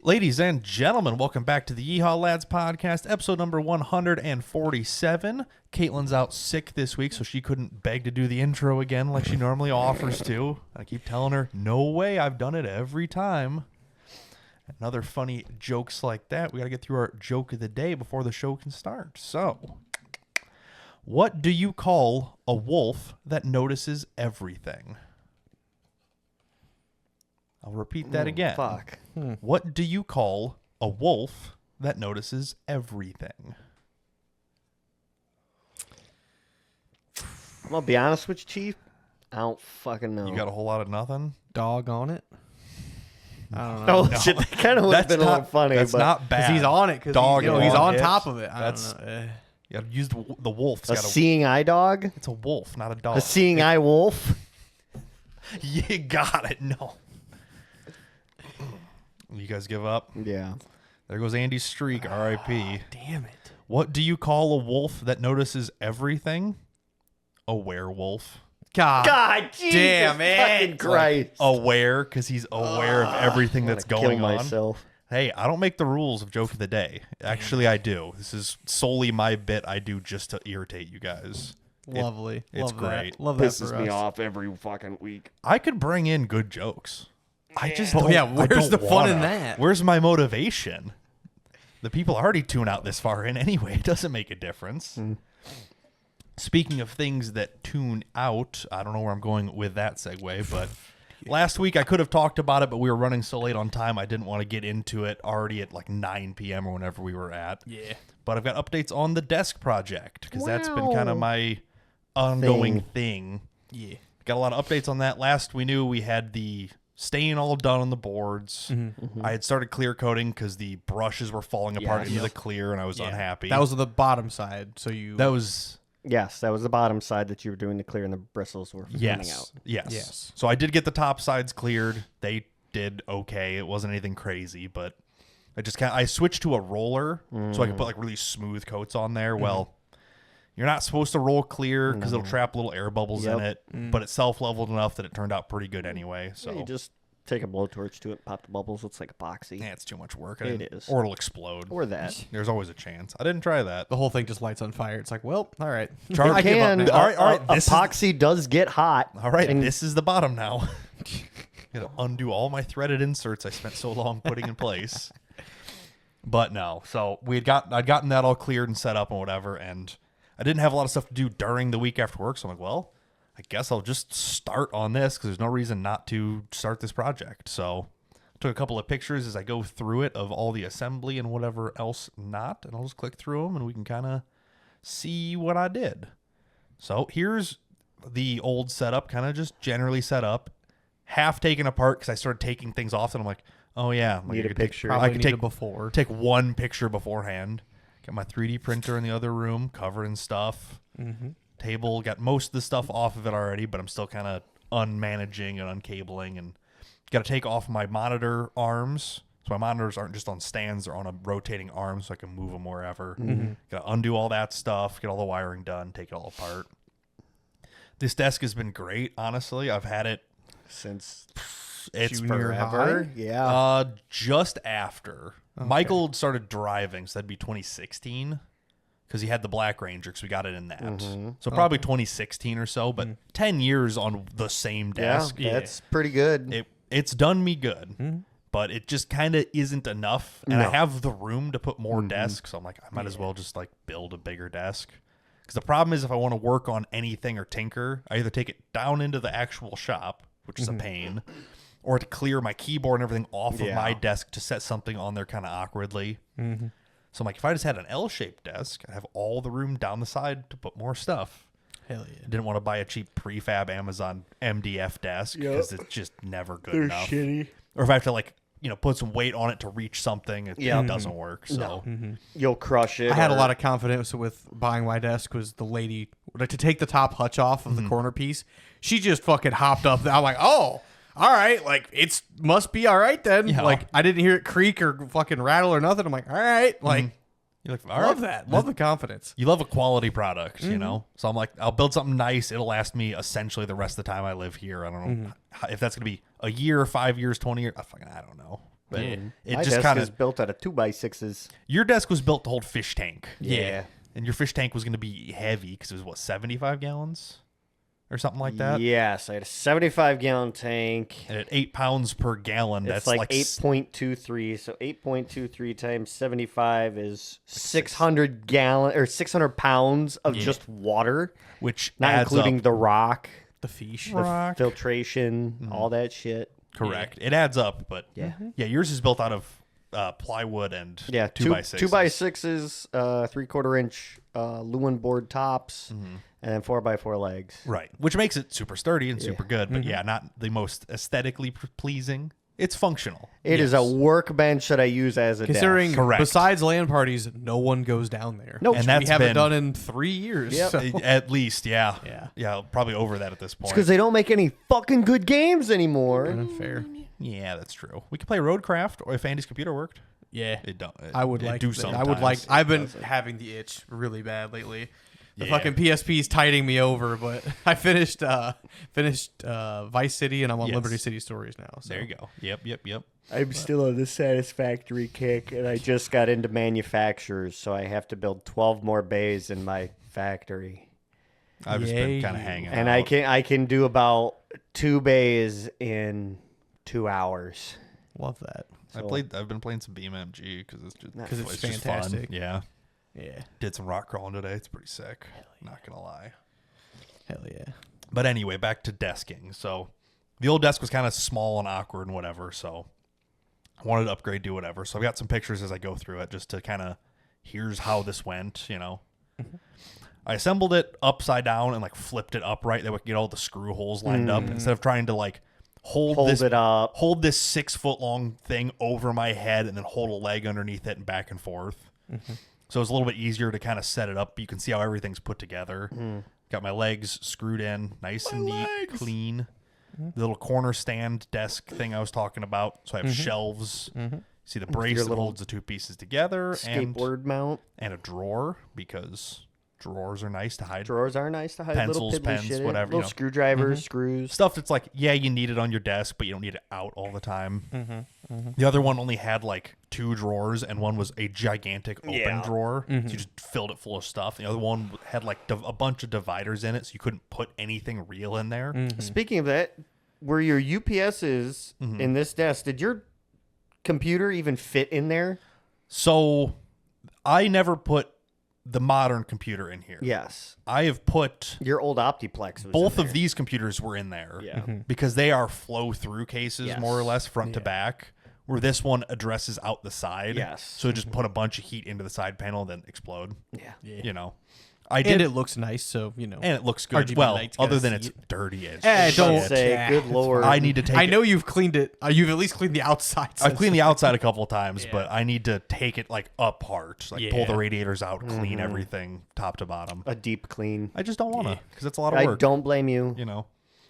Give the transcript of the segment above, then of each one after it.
Ladies and gentlemen, welcome back to the Yeehawlads podcast, episode number 147. Caitlin's out sick this week, so she couldn't beg to do the intro again like she normally offers to. I keep telling her, no way, I've done it every time. Another funny jokes like that. We got to get through our joke of the day before the show can start. So, what do you call a wolf that notices everything? I'll repeat that again. Fuck. What do you call a wolf that notices everything? I'm gonna be honest with you, Chief. I don't fucking know. You got a whole lot of nothing? Dog on it? I don't know. Oh, shit, that kind of would have been a little funny. That's but not bad. Because he's on it. Because Dog he's on on it. top of it. I That's- don't know. You got to use the wolf. a seeing eye dog? It's a wolf, not a dog. A seeing eye wolf? You got it. No. You guys give up? Yeah. There goes Andy's streak, R.I.P. Damn it. What do you call a wolf that notices everything? A werewolf. God Jesus damn fucking it. Christ. Aware, because he's aware of everything that's going kill on. myself. Hey, I don't make the rules of joke of the day. Actually, I do. This is solely my bit I do just to irritate you guys. Lovely. It's Love great. That. Love that Pisses for me us. off every fucking week. I could bring in good jokes. I just Oh, don't. yeah, I where's don't the fun in wanna. that? Where's my motivation? The people already tune out this far in anyway. It doesn't make a difference. Speaking of things that tune out, I don't know where I'm going with that segue, but last week I could have talked about it, but we were running so late on time I didn't want to get into it already at like 9 p.m. or whenever we were at. Yeah. But I've got updates on the desk project because that's been kind of my ongoing thing. Yeah. Got a lot of updates on that. Last we knew we had the stain all done on the boards. I had started clear coating because the brushes were falling apart into the clear and I was unhappy. That was the bottom side. So you. That was... Yes, that was the bottom side that you were doing the clear and the bristles were coming out. Yes. So I did get the top sides cleared. They did okay. It wasn't anything crazy, but I switched to a roller so I could put like really smooth coats on there. Well, you're not supposed to roll clear because it'll trap little air bubbles in it, but it's self-leveled enough that it turned out pretty good anyway. So You just take a blowtorch to it, pop the bubbles. It's like epoxy. yeah, it's too much work. It is. Or it'll explode. Or that. There's always a chance. I didn't try that. The whole thing just lights on fire. It's like, well, all right. Charlie, I can. All right. This is- Epoxy does get hot. All right, And this is the bottom now. Gotta undo all my threaded inserts I spent so long putting in place. But no, so I'd gotten that all cleared and set up and whatever, and I didn't have a lot of stuff to do during the week after work, so I'm like, well, I guess I'll just start on this because there's no reason not to start this project. So took a couple of pictures as I go through it of all the assembly and whatever else not, and I'll just click through them and we can kind of see what I did. So here's the old setup, kind of just generally set up, half taken apart because I started taking things off, and I'm like, oh yeah, Need a picture. Probably I could needed take before. take one picture beforehand. Got my 3D printer in the other room, covering stuff. Table, got most of the stuff off of it already, but I'm still kind of unmanaging and uncabling, and got to take off my monitor arms. So my monitors aren't just on stands; they're on a rotating arm, so I can move them wherever. Got to undo all that stuff, get all the wiring done, take it all apart. This desk has been great, honestly. I've had it Since it's Junior forever. high? Yeah. just after Michael started driving, so that'd be 2016, because he had the Black Ranger, because we got it in that. So probably 2016 or so, but 10 years on the same desk. Yeah, that's pretty good. It's done me good, but it just kind of isn't enough. And I have the room to put more desks, so I'm like, I might as well just like build a bigger desk. Because the problem is, if I want to work on anything or tinker, I either take it down into the actual shop, which is a pain, or to clear my keyboard and everything off of my desk to set something on there kind of awkwardly. So I'm like, if I just had an L-shaped desk, I'd have all the room down the side to put more stuff. Hell yeah. I didn't want to buy a cheap prefab Amazon MDF desk because it's just never good enough. shitty. Or if I have to put some weight on it to reach something, it doesn't work. So You'll crush it. I had a lot of confidence with buying my desk. Was the lady to take the top hutch off of the corner piece? She just fucking hopped up. I'm like, oh, all right, like it's must be all right then. Yeah. Like I didn't hear it creak or fucking rattle or nothing. I'm like, all right, like you're like, I love that. Love the confidence. You love a quality product, you know? So I'm like, I'll build something nice. It'll last me essentially the rest of the time I live here. I don't know if that's going to be a year, 5 years, 20 years. I don't know. But My it just desk kind is of built out of 2x6s. your desk was built to hold fish tank. Yeah. And your fish tank was going to be heavy because it was, what, 75 gallons or something like that? Yes, I had a 75-gallon tank. And at 8 pounds per gallon, It's that's like like 8.23. So 8.23 times 75 is 600 gallon or 600 pounds of just water, which not adds including up. the rock, The fish. the Rock. filtration, all that shit. Correct. It adds up, but Yeah. yeah, yours is built out of plywood and Yeah, 2x6s. 2x6s, 3/4-inch Lewin board tops, and then 4x4 legs. Right, which makes it super sturdy and super good, but yeah, not the most aesthetically pleasing. It's functional. It is a workbench that I use as a Considering, desk. Correct. besides LAN parties, no one goes down there. Nope. And We that's haven't been done in 3 years. Yep. so- at least, yeah, Yeah. probably over that at this point. because they don't make any fucking good games anymore. Fair. Yeah, that's true. We could play Roadcraft, or if Andy's computer worked. Yeah. It don't. I would it like. do that. sometimes. I would like. I've been having the itch really bad lately. The Yeah. fucking PSP is tiding me over, but I finished Vice City and I'm on Yes. Liberty City Stories now. So. There you go. Yep. I'm still on the satisfactory kick, and I just got into manufacturers, so I have to build 12 more bays in my factory. I've just been kind of hanging And out. I can do about 2 bays in 2 hours. Love that. I've been playing some BMMG because it's it's just fun. fantastic. Yeah. Yeah. Did some rock crawling today. It's pretty sick. Not gonna lie. Hell yeah. But anyway, back to desking. So the old desk was kind of small and awkward and whatever. So I wanted to upgrade, do whatever. So I've got some pictures as I go through it, just to kind of here's how this went. I assembled it upside down and like flipped it upright. That would get all the screw holes lined up instead of trying to like hold it up. hold this 6-foot long thing over my head and then hold a leg underneath it and back and forth. So it's a little bit easier to kind of set it up. You can see how everything's put together. Got my legs screwed in, nice and neat, clean. The little corner stand desk thing I was talking about. So I have shelves. See the brace that little holds the two pieces together, Skateboard mount. and a drawer because drawers are nice to hide Drawers are nice to hide Pencils, little piddly pens, shit in. whatever, Little screwdrivers, screws. stuff that's like, yeah, you need it on your desk, but you don't need it out all the time. The other one only had like 2 drawers, and one was a gigantic open drawer. So you just filled it full of stuff. The other one had like a bunch of dividers in it, so you couldn't put anything real in there. Speaking of that, where your UPS is in this desk, did your computer even fit in there? So I never put the modern computer in here. Yes. I have put Your old Optiplex was both in of these computers were in there. Yeah. Because they are flow through cases, Yes. more or less, front to back, where this one addresses out the side. Yes. So just put a bunch of heat into the side panel, then explode. Yeah. You know, I did, And it looks nice, so you know. and it looks good. RGB Well, Knight's gotta other than see it's it. dirty as Eh, shit. don't say, yeah, good it's lord. I need to take. I know you've cleaned it. You've at least cleaned the outside. I've cleaned the since- outside a couple of times, but I need to take it like apart, like pull the Yeah. radiators out, clean everything top to bottom. A deep clean. I just don't want to because it's a lot of I work. don't blame you. You know,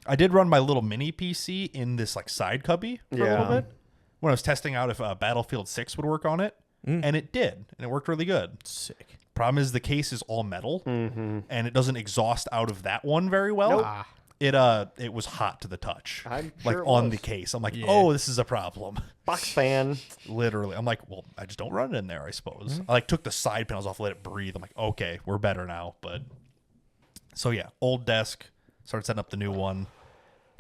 I did run my little mini PC in this like side cubby for a Yeah. little bit when I was testing out if Battlefield 6 would work on it, and it did, and it worked really good. Sick. Problem is the case is all metal, and it doesn't exhaust out of that one very well. Nope. It was hot to the touch, I'm like sure it on was. the case. I'm like, oh, this is a problem. Box fan. Literally, I'm like, well, I just don't run it in there, I suppose. Mm-hmm. I like took the side panels off, let it breathe. I'm like, okay, we're better now. But so yeah, old desk. Started setting up the new one.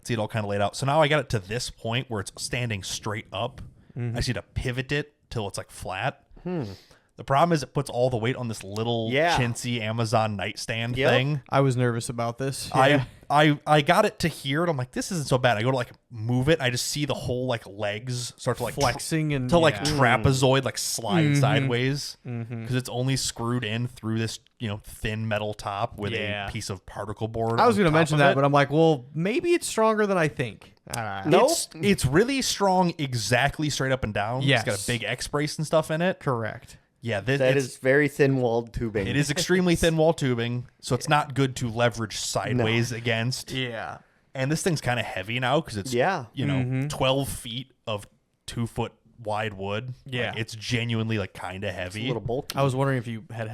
See it all kind of laid out. So now I got it to this point where it's standing straight up. I just need to pivot it till it's like flat. The problem is it puts all the weight on this little Yeah. chintzy Amazon nightstand Yep. thing. I was nervous about this. I got it to here, and I'm like, this isn't so bad. I go to like move it, I just see the whole like legs start to like flexing and to like yeah. trapezoid, like slide sideways because it's only screwed in through this thin metal top with Yeah. a piece of particle board. I was going to mention that, but I'm like, well, maybe it's stronger than I think. Nope. It's really strong, exactly straight up and down. Yes. It's got a big X brace and stuff in it. Correct. Yeah, That is very thin-walled tubing. it is extremely thin wall tubing, so it's not good to leverage sideways against. Yeah. And this thing's kind of heavy now because it's 12 feet of 2-foot wide wood. Yeah. Like, it's genuinely like kind of a heavy. little bulky. I was wondering if you had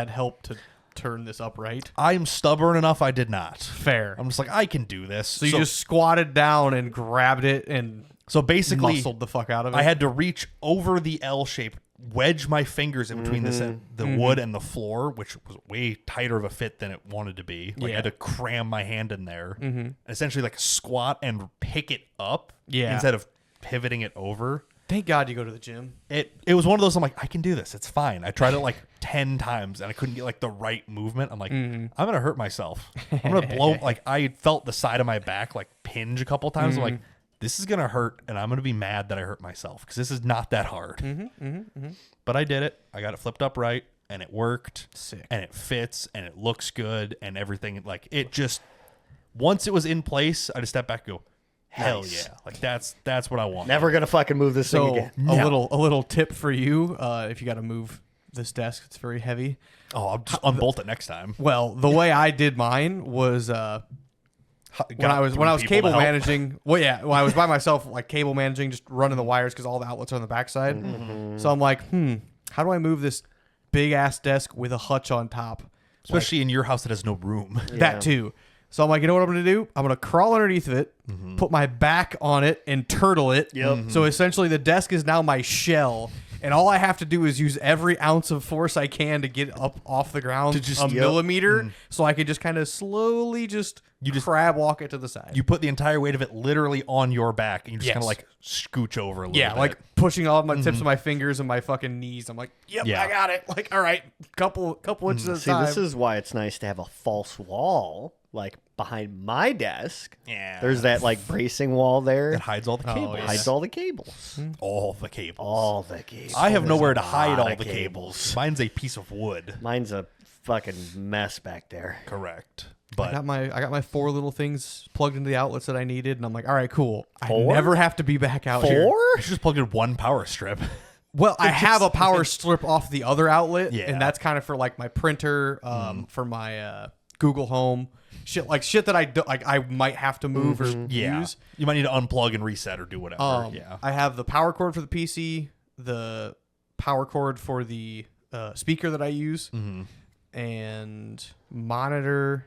help to turn this upright. I'm stubborn enough. I did not. Fair. I'm just like, I can do this. So you just squatted down and grabbed it and So basically, muscled the fuck out of it. I had to reach over the L shape, wedge my fingers in between the wood and the floor, which was way tighter of a fit than it wanted to be. Like I had to cram my hand in there, and essentially like squat and pick it up instead of pivoting it over. Thank God you go to the gym. It was one of those. I'm like, I can do this. It's fine. I tried it like 10 times and I couldn't get like the right movement. I'm like, I'm gonna hurt myself. I'm gonna blow. Like I felt the side of my back like pinch a couple times. I'm like, this is gonna hurt, and I'm gonna be mad that I hurt myself because this is not that hard. But I did it. I got it flipped up right, and it worked. Sick. And it fits, and it looks good, and everything. Like it just once it was in place, I just stepped back and go, hell Nice. yeah! Like that's what I want. Never gonna fucking move this thing So again. a little tip for you, if you got to move this desk, it's very heavy. Oh, I'll just unbolt it next time. Well, the way I did mine was when I was cable managing. Well, yeah, when I was by myself, like cable managing, just running the wires because all the outlets are on the backside. So I'm like, how do I move this big ass desk with a hutch on top? Especially in your house that has no room. That too. So I'm like, you know what I'm going to do? I'm going to crawl underneath of it, put my back on it, and turtle it. So essentially, the desk is now my shell, and all I have to do is use every ounce of force I can to get up off the ground a millimeter, so I can just kind of slowly just crab walk it to the side. You put the entire weight of it literally on your back, and you just kind of like scooch over a little bit. Like pushing all of my tips of my fingers and my fucking knees. I'm like, yep, I got it. Like, all right, couple inches at a time. This is why it's nice to have a false wall. Like behind my desk, Yeah. there's that like bracing wall there. It hides all the cables. yeah. Hides all the cables. All the cables. All the cables. I have There's nowhere a to hide lot all of the cables. Mine's a piece of wood. Mine's a fucking mess back there. Correct. I But got my 4 little things plugged into the outlets that I needed, and I'm like, all right, cool. I 4? never have to be back out here. you should just plug in one power strip. Well, I have a power strip off the other outlet, Yeah. and that's kind of for like my printer, for my Google Home, shit that I do, like I might have to move or use. You might need to unplug and reset or do whatever. I have the power cord for the PC, the power cord for the speaker that I use, and monitor.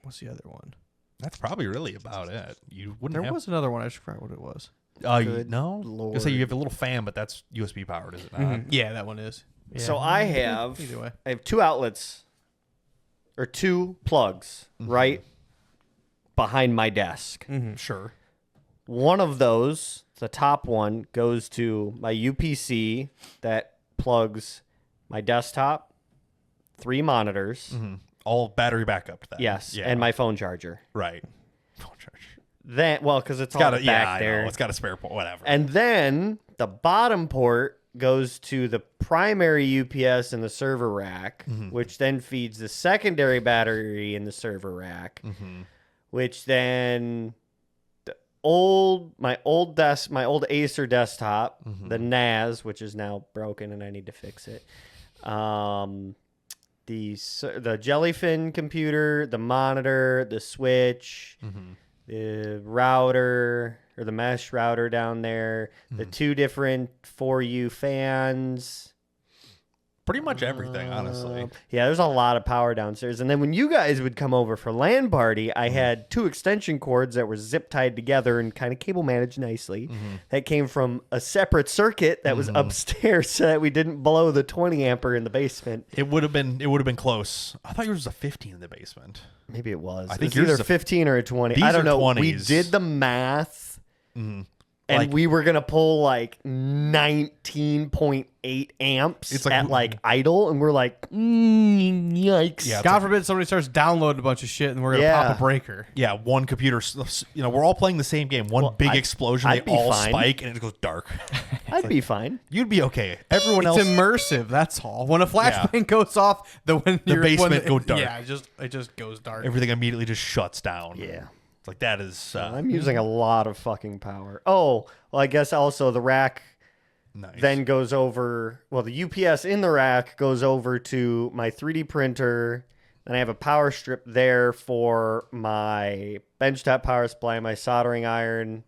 What's the other one? That's probably really about it. You wouldn't There have... was another one. I just forgot what it was. No? Lord. You say you have a little fan, but that's USB powered, is it not? Yeah, that one is. Yeah. So I have Either way. 2 outlets or 2 plugs right behind my desk. Sure. One of those, the top one, goes to my UPC that plugs my desktop, 3 monitors, All battery backup then. yes, Yeah. and my phone charger. Right. Phone charger. Then, well, because it's all Got it. back Yeah, I there. know. It's got a spare port. Whatever. And then the bottom port goes to the primary UPS in the server rack, which then feeds the secondary battery in the server rack, which then my old Acer desktop, the NAS, which is now broken and I need to fix it. The Jellyfin computer, the monitor, the switch, the router or the mesh router down there, the 2 different 4U fans. Pretty much everything, honestly. Yeah, there's a lot of power downstairs. And then when you guys would come over for LAN party, I had 2 extension cords that were zip tied together and kind of cable managed nicely. That came from a separate circuit that was upstairs so that we didn't blow the 20 ampere in the basement. It would have been close. I thought yours was a 15 in the basement. Maybe it was. I think it was yours either is a 15 or a 20. These I don't are know. 20s. We did the math. And Like- we were going to pull like 19.8 amps It's like- at like idle. And we're like, yikes. Yeah. God forbid somebody starts downloading a bunch of shit and we're gonna Yeah. pop a breaker. Yeah, one computer. We're all playing the same game. One big explosion, I'd they be all fine. spike, and it goes dark. I'd be fine. You'd be okay. Everyone It's else. immersive. That's all. When a flashbang goes off, the basement go dark. Yeah, it just goes dark. Everything immediately just shuts down. Yeah. It's like that is. I'm using a lot of fucking power. Oh, well, I guess also the rack nice. then goes over. Well, the UPS in the rack goes over to my 3D printer. And I have a power strip there for my benchtop power supply, my soldering iron,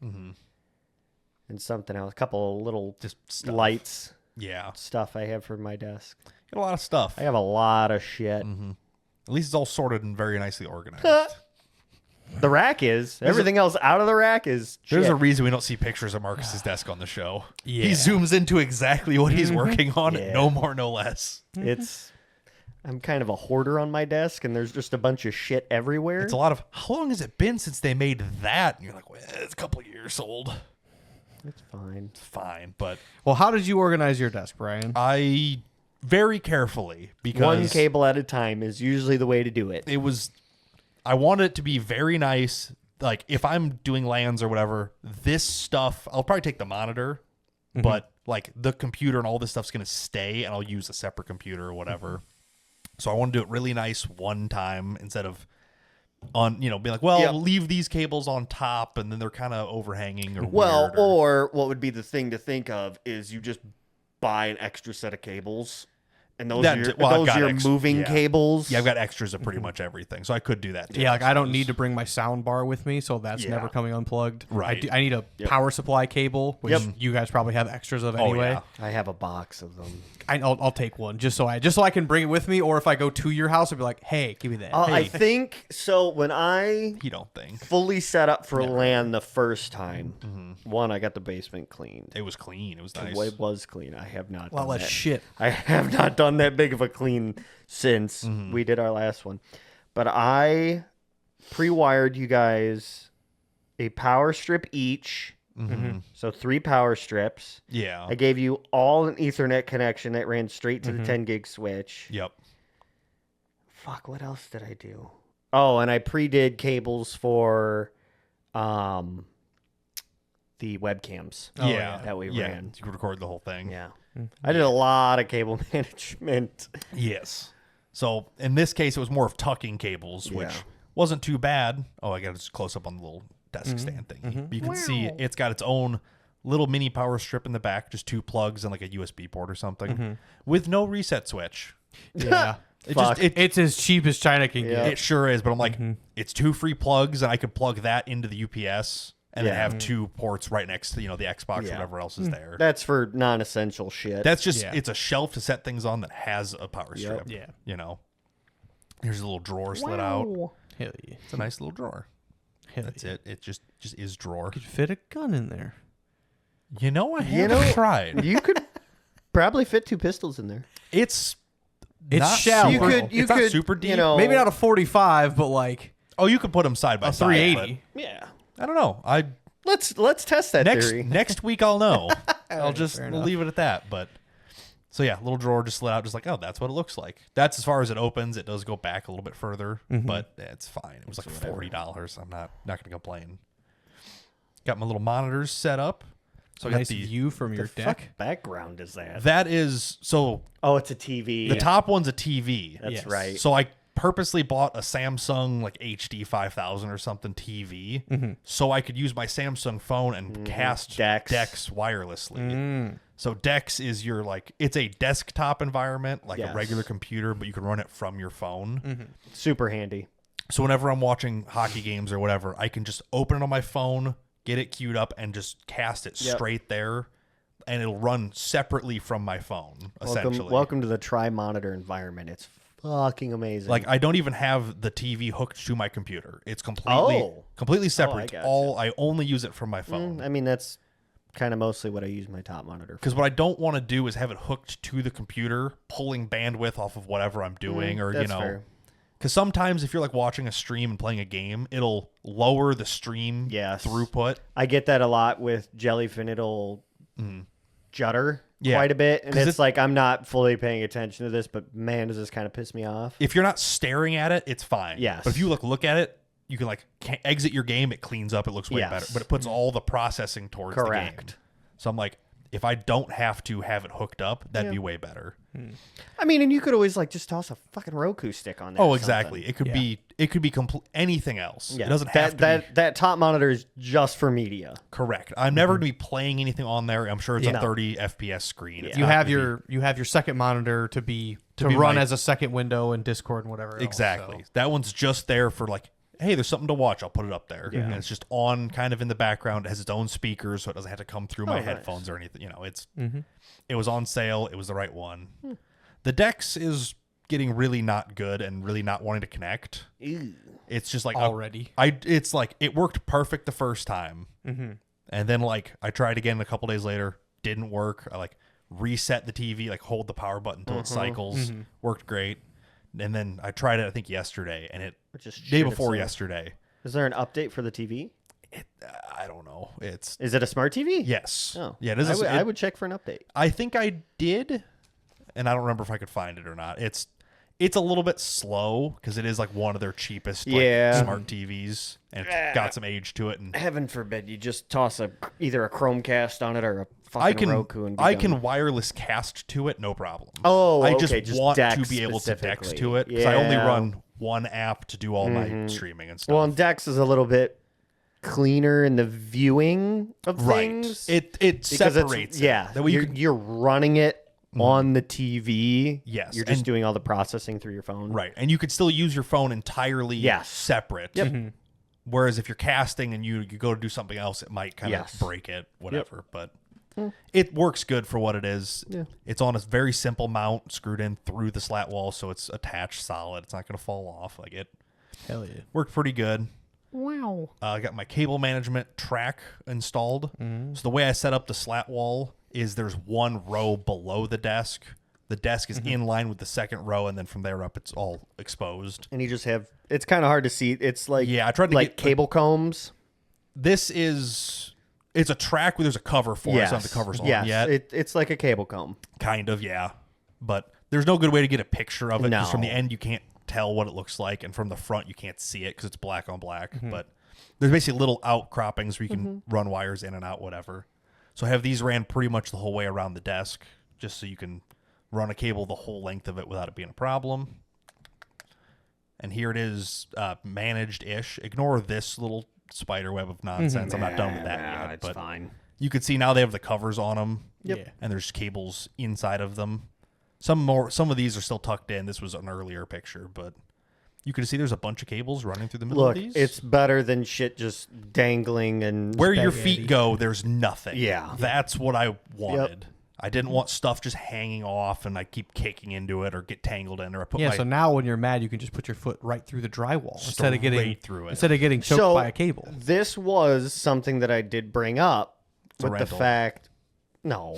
and something else. A couple of little Just stuff. lights Yeah, stuff I have for my desk. got a lot of stuff. I have a lot of shit. At least it's all sorted and very nicely organized. The rack is. Everything else out of the rack is There's shit. a reason we don't see pictures of Marcus's desk on the show. Yeah. He zooms into exactly what he's working on, Yeah. no more, no less. I'm kind of a hoarder on my desk, and there's just a bunch of shit everywhere. It's a lot of, how long has it been since they made that? And you're like, well, it's a couple of years old. It's fine. It's fine, but Well, how did you organize your desk, Brian? I very carefully, because One cable at a time is usually the way to do it. I wanted it to be very nice. Like, if I'm doing LANs or whatever, this stuff, I'll probably take the monitor, but like the computer and all this stuff's going to stay, and I'll use a separate computer or whatever. So I want to do it really nice one time instead of being like, well, leave these cables on top and then they're kind of overhanging or Well, weird or what would be the thing to think of is you just buy an extra set of cables. And those That- are your, well, I've those got are your ex- moving yeah. cables. Yeah, I've got extras of pretty much everything, so I could do that too. Yeah, like I don't need suppose. to bring my sound bar with me, so that's Yeah. never coming unplugged. Right. I need a power supply cable, which Yep. you guys probably have extras of Oh, anyway. yeah. I have a box of them. I'll take one just so I can bring it with me, or if I go to your house, I'll be like, hey, give me that. I think so. When I You don't think fully set up for LAN the first time, one, I got the basement cleaned. it was clean? It was nice. It was clean. I have not well, done that's that. shit. I have not done that big of a clean since we did our last one. But I pre-wired you guys a power strip each. So 3 power strips. Yeah. I gave you all an Ethernet connection that ran straight to the 10 gig switch. Yep. Fuck, what else did I do? Oh, and I pre-did cables for the webcams. Oh, yeah. that we yeah. ran. You could record the whole thing. Yeah. I did a lot of cable management. Yes. So in this case, it was more of tucking cables, which Yeah. wasn't too bad. Oh, I got to just close up on the little desk stand thing. But you can see it's got its own little mini power strip in the back, just 2 plugs and like a USB port or something, with no reset switch. Yeah. Fuck. It's as cheap as China can Yeah. get. It sure is, but I'm like, it's 2 free plugs, and I could plug that into the UPS and then Yeah. have 2 ports right next to the Xbox or Yeah. whatever else is there. That's for non-essential shit. That's just Yeah. it's a shelf to set things on that has a power strip. Yeah. Here's a little drawer slid out. Hell yeah. It's a nice little drawer. Hell That's yeah. it. It just is drawer. Could fit a gun in there. I haven't tried. You could probably fit 2 pistols in there. It's It's shallow. You could, it's not super deep. Maybe not a 45, but like Oh, you could put them side by a side. 380. Yeah. but I don't know. Let's test that Next theory. next week I'll know. I'll just fair we'll enough. leave it at that. But so yeah, little drawer just slid out, just like, oh, that's what it looks like. That's as far as it opens. It does go back a little bit further, but it's fine. It was like $40. I'm not gonna complain. Got my little monitors set up. So I got nice the view from your Fuck deck. background is that? that is so Oh, it's a TV. the top one's a TV. That's Yes. right. So I purposely bought a Samsung like HD 5000 or something TV so I could use my Samsung phone and cast Dex. wirelessly. So Dex is your it's a desktop environment like Yes. a regular computer, but you can run it from your phone. Super handy. So whenever I'm watching hockey games or whatever, I can just open it on my phone, get it queued up, and just cast it Yep. straight there, and it'll run separately from my phone. Essentially, Welcome to the tri-monitor environment. It's fucking amazing. Like I don't even have the TV hooked to my computer. It's completely separate. gotcha. I only use it from my phone. I mean, that's kind of mostly what I use my top monitor for. Because what I don't want to do is have it hooked to the computer, pulling bandwidth off of whatever I'm doing, or that's fair. Because sometimes if you're like watching a stream and playing a game, it'll lower the stream Yes. throughput. I get that a lot with Jellyfin. It'll judder Yeah. quite a bit, and 'Cause it's it's- like I'm not fully paying attention to this, but man, does this kind of piss me off. If you're not staring at it, it's fine. Yes. But if you look at it, you can exit your game. It cleans up. It looks way Yes. better. But it puts all the processing towards the game. Correct. So I'm like, if I don't have to have it hooked up, that'd be way better. I mean, and you could always just toss a fucking Roku stick on there. Oh, or exactly. something. It could be anything else. Yeah. It doesn't have to be that top monitor is just for media. correct. I'm never going to be playing anything on there. I'm sure it's Yeah. a 30 FPS screen. It's You not have gonna your second monitor to be run my- as a second window in Discord and whatever. be, else, exactly. so. That one's just there for hey, there's something to watch. I'll put it up there. And it's just on kind of in the background. It has its own speakers, so it doesn't have to come through my nice. headphones or anything. It was on sale. It was the right one. The Dex is getting really not good and really not wanting to connect. Ew. It's just like Already. it's like it worked perfect the first time, and then like I tried again a couple days later, didn't work. I like reset the TV, like hold the power button until it cycles, worked great, and then I tried it I think yesterday, and it Just day shit before itself. yesterday. Is there an update for the TV? I don't know. Is it a smart TV? Yes. Oh, Yeah. It is. I would check for an update. I think I did, and I don't remember if I could find it or not. It's a little bit slow because it is like one of their cheapest smart TVs, and it's got some age to it. And Heaven forbid you just toss either a Chromecast on it or a fucking Roku and be I done. can wireless cast to it, no problem. Oh, I okay, just want Dex to be able to Dex specifically. to it because I only Yeah. run one app to do all my streaming and stuff. Well, and Dex is a little bit cleaner in the viewing of things. It because separates. yeah, That way you can, you're running it on the TV. Yes, You're just and- doing all the processing through your phone. right, and you could still use your phone entirely Yes. separate. Yep. Whereas if you're casting and you go to do something else, it might kind of Yes. break it, whatever. But it works good for what it is. Yeah. It's on a very simple mount screwed in through the slat wall, so it's attached solid. It's not going to fall off. Like it Hell yeah. worked pretty good. Wow. I got my cable management track installed. So the way I set up the slat wall is there's one row below the desk. The desk is in line with the second row, and then from there up, it's all exposed. And you just have it's kind of hard to see. It's like Yeah, I tried to like get cable combs. This is it's a track where there's a cover for it. It's not the cover's on yet. It's like a cable comb. Kind of, yeah. But there's no good way to get a picture of it because from the No. end you can't tell what it looks like, and from the front you can't see it because it's black on black. But there's basically little outcroppings where you can run wires in and out, whatever. So I have these ran pretty much the whole way around the desk, just so you can run a cable the whole length of it without it being a problem. And here it is, managed-ish. Ignore this little spider web of nonsense. I'm not done with that yet. It's But fine. you can see now they have the covers on them. Yep. Yeah. And there's cables inside of them. Some of these are still tucked in. This was an earlier picture, but you can see there's a bunch of cables running through the middle Look, of these. it's better than shit just dangling and where your spaghetti. feet go, there's nothing. Yeah. That's what I wanted. I didn't want stuff just hanging off and I keep kicking into it or get tangled in, or I put Yeah, my so now when you're mad, you can just put your foot right through the drywall instead of getting Straight through it. instead of getting choked So by a cable. this was something that I did bring up a with the rental. fact. No,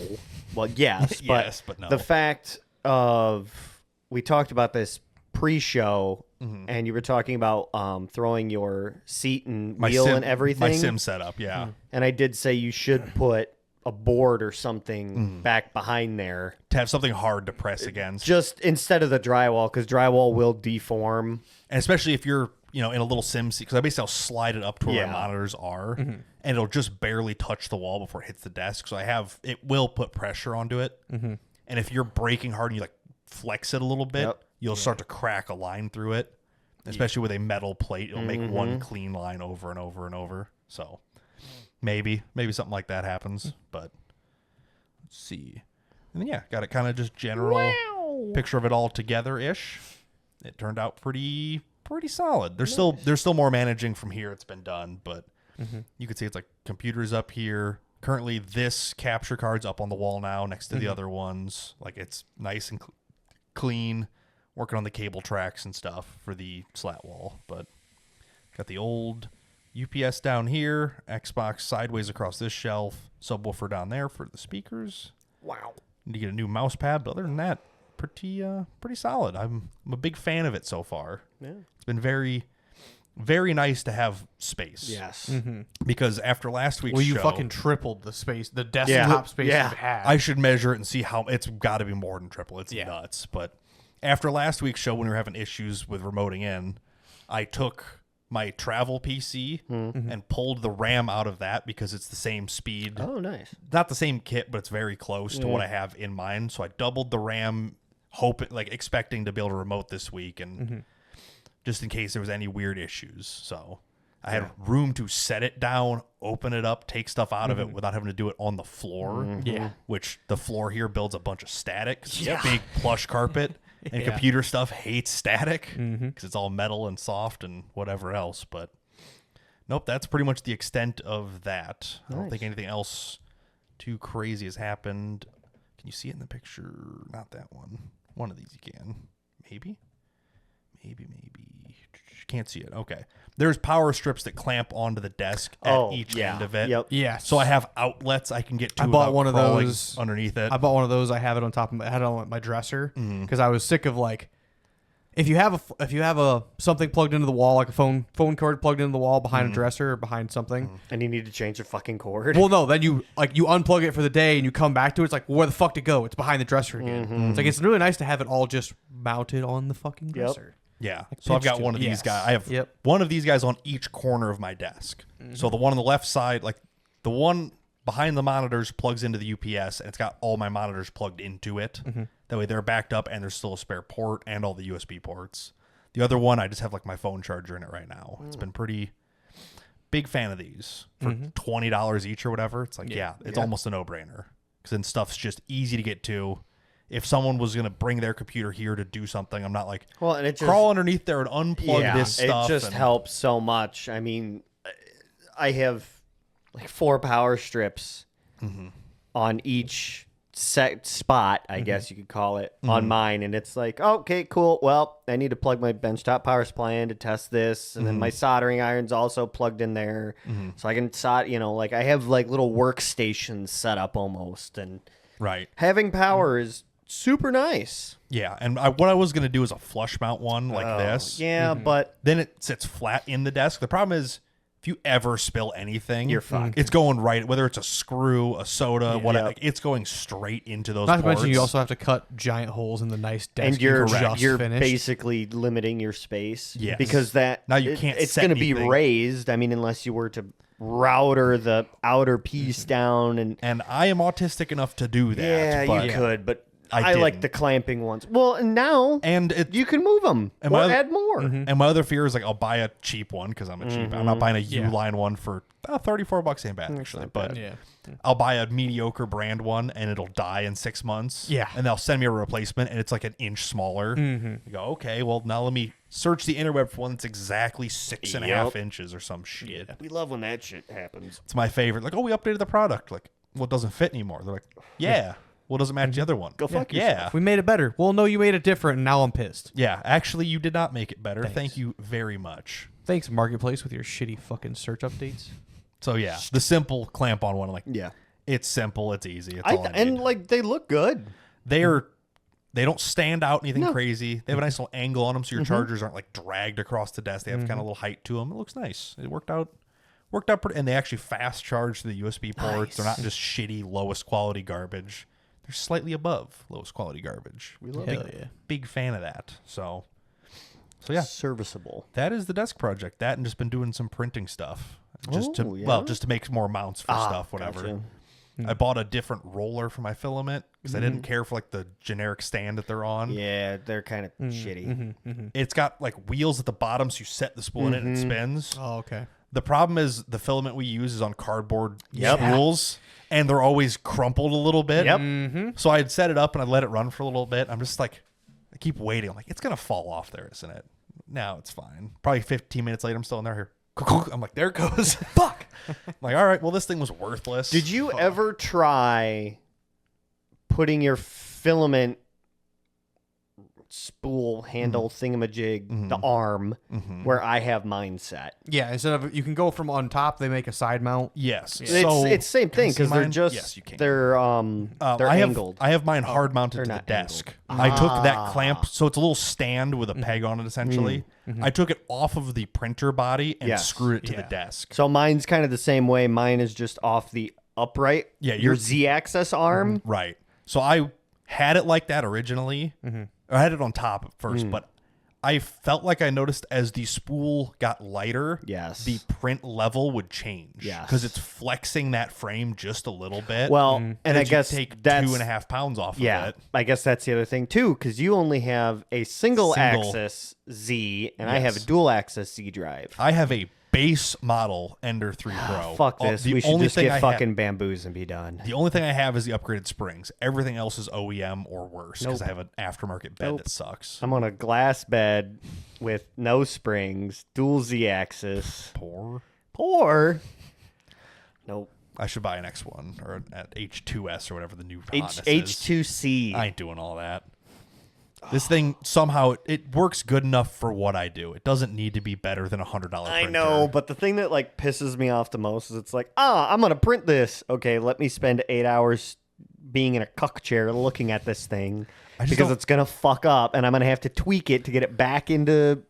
well, yes, but Yes, but no. the fact of we talked about this pre-show, and you were talking about throwing your seat and my wheel sim, and everything. My sim setup, yeah. And I did say you should put a board or something back behind there, To have something hard to press against. just instead of the drywall, because drywall will deform. And especially if you're, in a little sim seat, because I basically I'll slide it up to where Yeah. my monitors are, and it'll just barely touch the wall before it hits the desk. So it will put pressure onto it. And if you're braking hard and you like flex it a little bit, Yep. you'll start to crack a line through it. Especially with a metal plate, it'll make one clean line over and over and over. So maybe something like that happens. But let's see. And then got it kind of just general picture of it all together ish. It turned out pretty solid. There's still more managing from here. It's been done, but you can see it's like computers up here. Currently, this capture card's up on the wall now next to the other ones. Like it's nice and clean. Working on the cable tracks and stuff for the slat wall, but got the old UPS down here, Xbox sideways across this shelf, subwoofer down there for the speakers. Wow. Need to get a new mouse pad, but other than that, pretty solid. I'm a big fan of it so far. Yeah. It's been very, very nice to have space. Yes. Because after last week's Well, you show, fucking tripled the space, the desktop space Yeah. you've had. I should measure it and see how it's got to be more than triple. It's nuts. But after last week's show, when we were having issues with remoting in, I took my travel PC and pulled the RAM out of that because it's the same speed. Oh, nice. Not the same kit, but it's very close to what I have in mind. So I doubled the RAM, expecting to be able to remote this week, and just in case there was any weird issues. So I had room to set it down, open it up, take stuff out of it without having to do it on the floor. Yeah. Which the floor here builds a bunch of static. 'Cause it's a big plush carpet. And computer stuff hates static because it's all metal and soft and whatever else. But nope, that's pretty much the extent of that. I don't think anything else too crazy has happened. Can you see it in the picture? Not that one. One of these you can. maybe. Can't see it. Okay. There's power strips that clamp onto the desk at each end of it. Yep. Yeah. So I have outlets I can get to. I bought without one of crawling those underneath it. I bought one of those. I have it on top of I had it on my dresser because I was sick of like if you have a something plugged into the wall, like a phone cord plugged into the wall behind a dresser or behind something. And you need to change the fucking cord. Well, no, then you unplug it for the day and you come back to it. It's like, well, where the fuck to go? It's behind the dresser again. It's like it's really nice to have it all just mounted on the fucking dresser. Yeah. So I've got one of these guys. I have one of these guys on each corner of my desk. So the one on the left side, like the one behind the monitors plugs into the UPS and it's got all my monitors plugged into it. That way they're backed up and there's still a spare port and all the USB ports. The other one, I just have like my phone charger in it right now. It's been pretty big fan of these for $20 each or whatever. It's like, it's almost a no-brainer because then stuff's just easy to get to. If someone was going to bring their computer here to do something, I'm not like, and it just, crawl underneath there and unplug this stuff. It just helps so much. I mean, I have like 4 power strips on each set spot, I guess you could call it, on mine. And it's like, okay, cool. Well, I need to plug my benchtop power supply in to test this. And then my soldering iron's also plugged in there. So I can solder, like I have like little workstations set up almost. And having power is super nice. Yeah, and what I was going to do is a flush mount one like this. Yeah, but then it sits flat in the desk. The problem is if you ever spill anything, you're fucked. It's going right, whether it's a screw, a soda, whatever. Like, it's going straight into those ports. Not to mention you also have to cut giant holes in the nice desk. And you're finished. basically limiting your space. Yes. Because now you can't it's set going to be anything. raised. I mean, unless you were to router the outer piece down. And I am autistic enough to do that. Yeah, but you could, but I like didn't. the clamping ones. Well, and now you can move them or add more. And my other fear is like I'll buy a cheap one because I'm a cheap. I'm not buying a U-line one for $34 ain't bad actually, but I'll buy a mediocre brand one and it'll die in 6 months. Yeah, and they'll send me a replacement and it's like an inch smaller. You go, okay, well now let me search the interweb for one that's exactly 6.5 inches or some shit. We love when that shit happens. It's my favorite. Like, oh, we updated the product. Like, well, it doesn't fit anymore. They're like, yeah. Well, it doesn't match the other one. Go fuck yourself. We made it better. Well, no, you made it different, and now I'm pissed. Yeah, actually, you did not make it better. Thanks. Thank you very much. Thanks, Marketplace, with your shitty fucking search updates. So, yeah, the simple clamp-on one. I'm like, Yeah. It's simple. It's easy. It's all I need. And, like, they look good. They don't stand out anything crazy. They have a nice little angle on them, so your chargers aren't, like, dragged across the desk. They have kind of a little height to them. It looks nice. It worked out pretty, and they actually fast charge the USB ports. Nice. They're not just shitty, lowest quality garbage. They're slightly above lowest quality garbage. We love it. Big fan of that. So yeah, Serviceable. that is the desk project. That and just been doing some printing stuff, just yeah? just to make more mounts for stuff, whatever. Gotcha. I bought a different roller for my filament because I didn't care for like the generic stand that they're on. Yeah, they're kind of shitty. It's got like wheels at the bottom, so you set the spool in it and it spins. Oh, okay. The problem is the filament we use is on cardboard spools, and they're always crumpled a little bit. Yep. So I'd set it up and I'd let it run for a little bit. I'm just like, I keep waiting. I'm like, it's going to fall off there, isn't it? No, it's fine. Probably 15 minutes later, I'm still in there here. I'm like, there it goes. Fuck. I'm like, all right, well, this thing was worthless. Did you ever try putting your filament spool handle thingamajig, the arm, where I have mine set? Yeah, instead of you can go from on top, they make a side mount. Yes. It's So, the same thing because they're mine? just Yes, you can. they're I angled. have mine hard mounted they're to the not desk. I took that clamp, so it's a little stand with a peg on it essentially. I took it off of the printer body and Yes. screwed it to the desk. So mine's kind of the same way. Mine is just off the upright. Yeah, your Z-axis arm. Right. So I had it like that originally. I had it on top at first, but I felt like I noticed as the spool got lighter, Yes. the print level would change. Yes. Because it's flexing that frame just a little bit. Well, and I you guess take that's 2.5 pounds off of it. I guess that's the other thing too, because you only have a single axis Z, and I have a dual axis Z drive. I have a base model Ender 3 Pro. Fuck this. The We should only just thing get I fucking bamboos and be done. The only thing I have is the upgraded springs. Everything else is OEM or worse because I have an aftermarket bed that sucks. I'm on a glass bed with no springs, dual Z axis. Poor. Nope. I should buy an X1 or an H2S or whatever the new H2C. I ain't doing all that. This thing somehow it works good enough for what I do. It doesn't need to be better than $100 printer. I know, but the thing that like pisses me off the most is it's like, I'm gonna print this. Okay, let me spend 8 hours being in a cuck chair looking at this thing because it's gonna fuck up, and I'm gonna have to tweak it to get it back into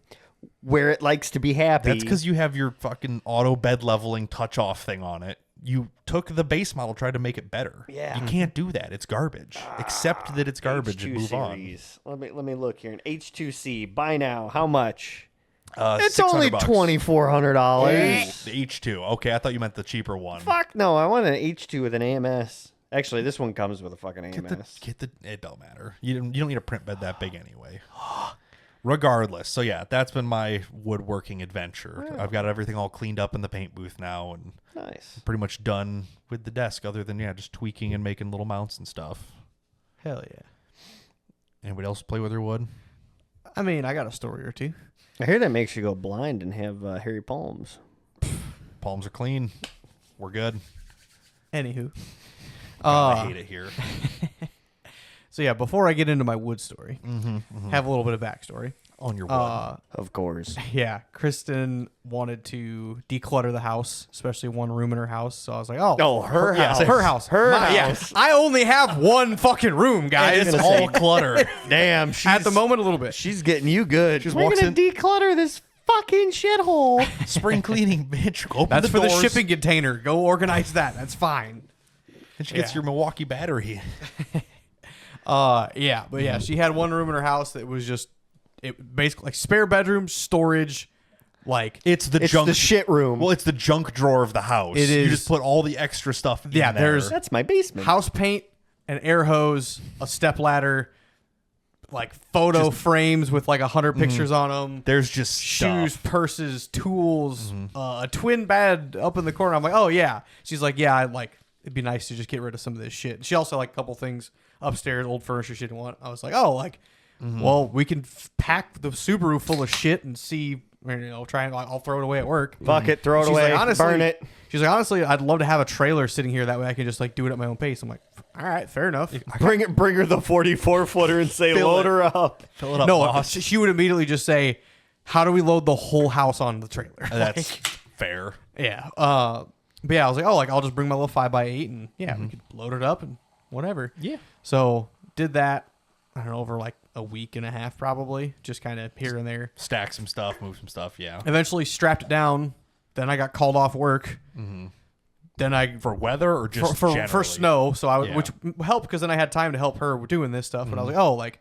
where it likes to be happy. That's because you have your fucking auto bed leveling touch off thing on it. You took the base model, tried to make it better. Yeah. You can't do that. It's garbage. Accept that it's garbage and move series. on. Let me look here. An H2C. Buy now. How much? It's $600. only $2,400. The H2. Okay, I thought you meant the cheaper one. Fuck no. I want an H2 with an AMS. Actually, this one comes with a fucking AMS. It don't matter. You don't need a print bed that big anyway. Regardless, so yeah, that's been my woodworking adventure. I've got everything all cleaned up in the paint booth now, and Nice. pretty much done with the desk. Other than just tweaking and making little mounts and stuff. Hell yeah. Anybody else play with their wood? I mean, I got a story or two. I hear that makes you go blind and have hairy palms. Palms are clean. We're good. Anywho. God, I hate it here. So yeah, before I get into my wood story, have a little bit of backstory. On your wood. Of course. Yeah, Kristen wanted to declutter the house, especially one room in her house. So I was like, her house. her house. Yeah, I only have one fucking room, guys. It's all clutter. Damn. At the moment, a little bit. She's getting you good. She just We're walks gonna in- declutter this fucking shithole. Spring cleaning, bitch. Open That's the for the doors. shipping container. Go organize that. That's fine. And she gets your Milwaukee battery. Yeah, but yeah, she had one room in her house that was just basically like spare bedroom, storage, like It's the It's junk. the shit room. Well, it's the junk drawer of the house. It You is- just put all the extra stuff in Yeah, there. there's- That's my basement. house paint, an air hose, a step ladder, like photo frames with like 100 pictures on them. There's just Shoes, stuff. purses, tools, a twin bed up in the corner. I'm like, oh yeah. She's like, yeah, it'd be nice to just get rid of some of this shit. She also like a couple things upstairs, old furniture she didn't want. I was like, oh, like, well, we can pack the Subaru full of shit and see, try and I'll throw it away at work. Fuck it, throw it She's away, like, honestly, burn it. She's like, honestly, I'd love to have a trailer sitting here. That way I can just like do it at my own pace. I'm like, all right, fair enough. Bring her the 44-footer and say, Fill load it. her up. Fill it up, No, boss. she would immediately just say, how do we load the whole house on the trailer? That's fair. Yeah. But yeah, I was like, oh, like I'll just bring my little 5x8 and we could load it up and whatever. Yeah. So did that, I don't know, over like a week and a half probably, just kind of here and there. Stack some stuff, move some stuff. Yeah. Eventually strapped it down. Then I got called off work. Then I For weather or just for generally? snow, so I Yeah. which helped because then I had time to help her doing this stuff. But I was like, oh, like,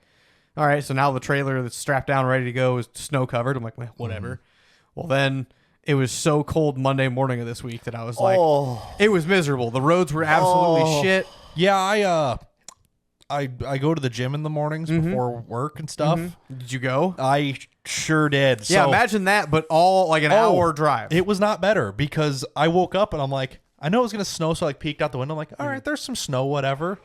all right, so now the trailer that's strapped down, ready to go, is snow covered. I'm like, well, whatever. Well, then it was so cold Monday morning of this week that I was like, it was miserable. The roads were absolutely shit. Yeah, I go to the gym in the mornings before work and stuff. Did you go? I sure did. Yeah, So imagine that, but all like an hour drive. It was not better because I woke up and I'm like, I know it was gonna snow, so I like peeked out the window. I'm like, all right, there's some snow, whatever.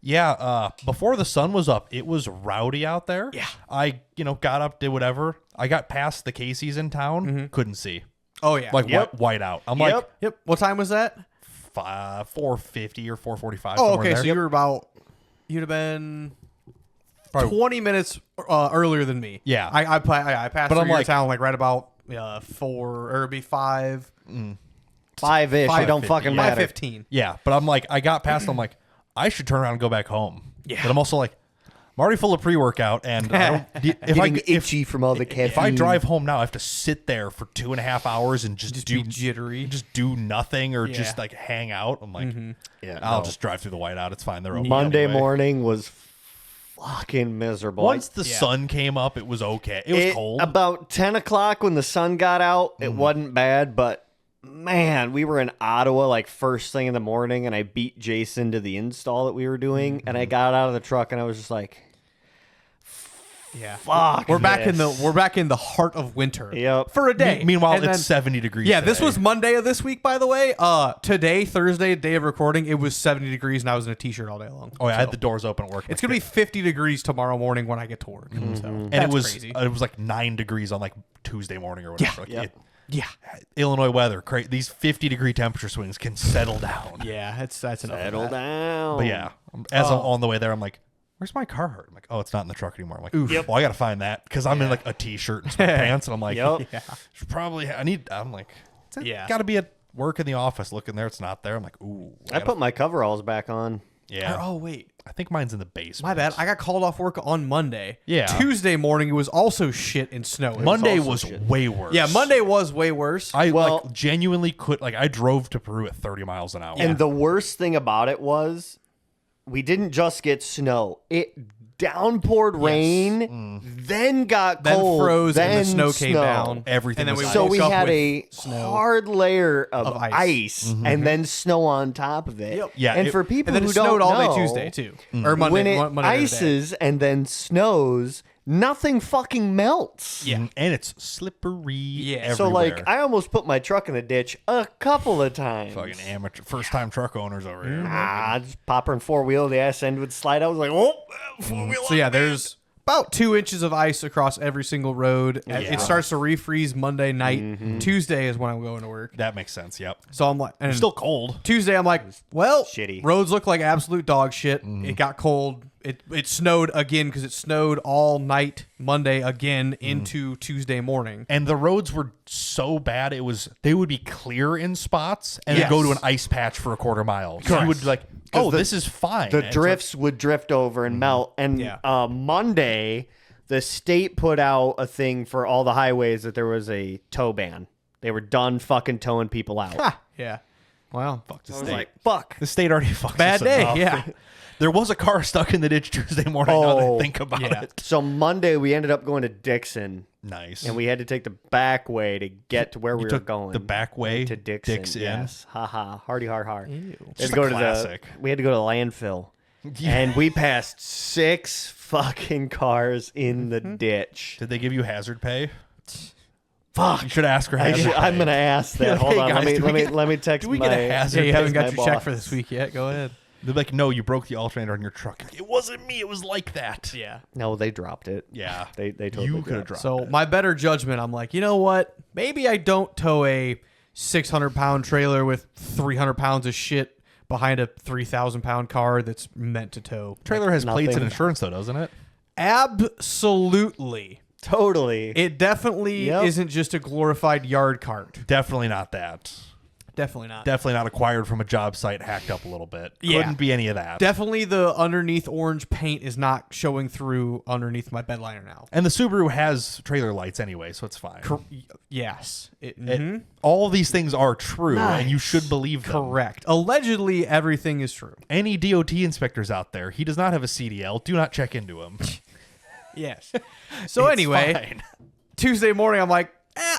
Yeah, before the sun was up, it was rowdy out there. Yeah. I got up, did whatever. I got past the Casey's in town, couldn't see. Oh yeah, Like white out. I'm like yep. What time was that? 4:50 or 4:45. Oh, somewhere okay. there. So you'd have been Probably- 20 minutes earlier than me. Yeah. I passed But through I'm your like- town like right about 4 or it'd be 5. 5-ish. It don't 5:50, fucking yeah. matter. 5:15. Yeah, but I'm like, I got past. I'm like, I should turn around and go back home. Yeah. But I'm also like, I'm already full of pre-workout, and I don't, Getting itchy from all the caffeine. if I drive home now, I have to sit there for 2.5 hours and just be do jittery. just do nothing or Yeah. just like hang out. I'm like, Yeah, I'll no. just drive through the whiteout. It's fine. They're open. Monday anyway. morning was fucking miserable. Once the Yeah. sun came up, it was okay. It was cold. About 10 o'clock when the sun got out, it wasn't bad, but man, we were in Ottawa like first thing in the morning, and I beat Jason to the install that we were doing, and I got out of the truck and I was just like, Yeah. fuck. We're back this. we're back in the heart of winter. Yep. For a day. Meanwhile, And it's then- 70 degrees. Yeah, this today. was Monday of this week, by the way. Today, Thursday, day of recording, it was 70 degrees, and I was in a t-shirt all day long. Oh, yeah, I So, had the doors open at work. it's gonna be 50 degrees tomorrow morning when I get to work. So and that's it was crazy. it was like 9 degrees on like Tuesday morning or whatever. Like, Yep. Yeah. Illinois weather, these 50-degree temperature swings can settle down. Yeah, that's enough. Settle of that. down. But yeah, as I'm on the way there, I'm like, where's my Carhartt? I'm like, oh, it's not in the truck anymore. I'm like, Yep. well, I got to find that because I'm in like a t-shirt and sweatpants. And I'm like, Yep. should probably, I'm like, Yeah. got to be at work in the office looking there. It's not there. I'm like, ooh. I put my coveralls back on. Yeah. Oh, wait. I think mine's in the basement. My bad. I got called off work on Monday. Yeah. Tuesday morning, it was also shit and snow. Monday also was shit. way worse. Yeah, Monday was way worse. I Well- like genuinely could, like, I drove to Peru at 30 miles an hour. And the worst thing about it was we didn't just get snow. It downpoured rain, then got then cold, froze then and the snow came down. Everything and then was we ice. So woke we up had with a snow. hard layer of Of ice. ice, and then snow on top of it. Yep. Yeah, and it- for people And then who it snowed don't all know, day Tuesday too, or Monday. when it Monday during the day. ices and then snows, nothing fucking melts. Yeah. And it's slippery. Yeah. So everywhere. like, I almost put my truck in a ditch a couple of times. fucking amateur, first time truck owners over here. Just popper and four wheel, the ass end would slide out. I was like, oh, four wheel. So yeah, there's about 2 inches of ice across every single road. It starts to refreeze Monday night. Tuesday is when I'm going to work. That makes sense. Yep. So I'm like, and Still cold. Tuesday I'm like, well, Shitty. roads look like absolute dog shit. It got cold. It snowed again because it snowed all night Monday again into Tuesday morning. And the roads were so bad, they would be clear in spots and then go to an ice patch for a quarter mile. So you would be like, oh, this is fine. The And it's drifts would drift over and melt. And Yeah. Monday, the state put out a thing for all the highways that there was a tow ban. They were done fucking towing people out. Ha, yeah. Wow. Fuck the I was state. like, fuck. The state already fucked Bad us day. enough. Yeah. There was a car stuck in the ditch Tuesday morning. Now that I think about yeah. it. So Monday, we ended up going to Dixon. Nice. And we had to take the back way to get to where we were took going. the back way to Dixon. Dixon. Yes. Ha. Hardy har har. Just a classic. We had to go to the landfill. And we passed 6 fucking cars in the ditch. Did they give you hazard pay? Fuck. You should ask her hazard pay. I'm gonna ask that. You're like, Hold "Hey, on. guys, Let me text do we my. get a hazard Yeah, you pay? haven't got my your check for boss. this week yet. Go ahead. They're like, no, you broke the alternator in your truck. It wasn't me. It was like that. Yeah. No, they dropped it. Yeah. They totally You could have dropped dropped So it. my better judgment, I'm like, you know what? Maybe I don't tow a 600-pound trailer with 300 pounds of shit behind a 3,000-pound car that's meant to tow. Trailer has plates and nothing. insurance, though, doesn't it? Absolutely. Totally. It definitely Yep. isn't just a glorified yard cart. Definitely not that. Definitely not. Definitely not acquired from a job site, hacked up a little bit. Yeah. Couldn't be any of that. Definitely the underneath orange paint is not showing through underneath my bed liner now. And the Subaru has trailer lights anyway, so it's fine. Yes. All these things are true, and you should believe them. Correct. Allegedly, everything is true. Any DOT inspectors out there, he does not have a CDL. Do not check into him. Yes. So It's anyway, fine. Tuesday morning, I'm like,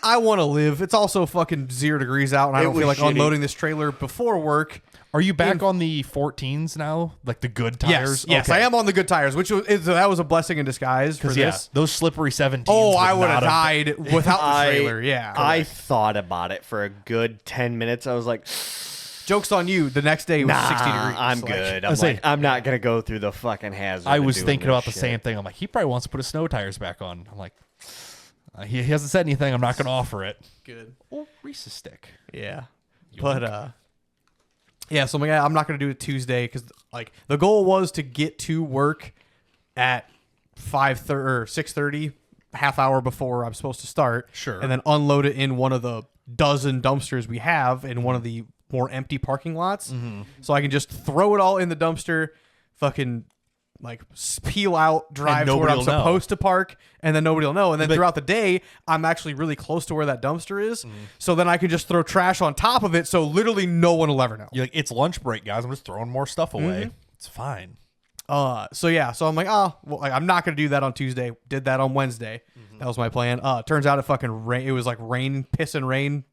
I want to live. It's also fucking 0 degrees out, and I It don't feel was like shitty. unloading this trailer before work. Are you back on the 14s now? Like the good tires? Yes, Okay. I am on the good tires, which that was a blessing in disguise for Yeah, this. those slippery 17s. Oh, I would have not died without the trailer. Yeah. I thought about it for a good 10 minutes. I was like, Joke's on you. The next day it was 60 nah, degrees. I'm Like, good. I was like- I'm not going to go through the fucking hazard. I of was doing thinking this about the shit. same thing. I'm like, he probably wants to put his snow tires back on. I'm like, he hasn't said anything. I'm not going to offer it. Good. Oh, Reese's stick. Yeah. But yeah, so I'm not going to do it Tuesday because like the goal was to get to work at 5:30 or 6:30, half hour before I'm supposed to start. Sure. And then unload it in one of the dozen dumpsters we have in one of the more empty parking lots. So I can just throw it all in the dumpster, fucking like peel out, drive to where nobody I'm will know. supposed to park, and then nobody will know. And then throughout the day, I'm actually really close to where that dumpster is. So then I can just throw trash on top of it, so literally no one will ever know. You're like, it's lunch break, guys. I'm just throwing more stuff away. It's fine. So I'm like, I'm not gonna do that on Tuesday. Did that on Wednesday. That was my plan. Turns out it fucking rain. It was like piss and rain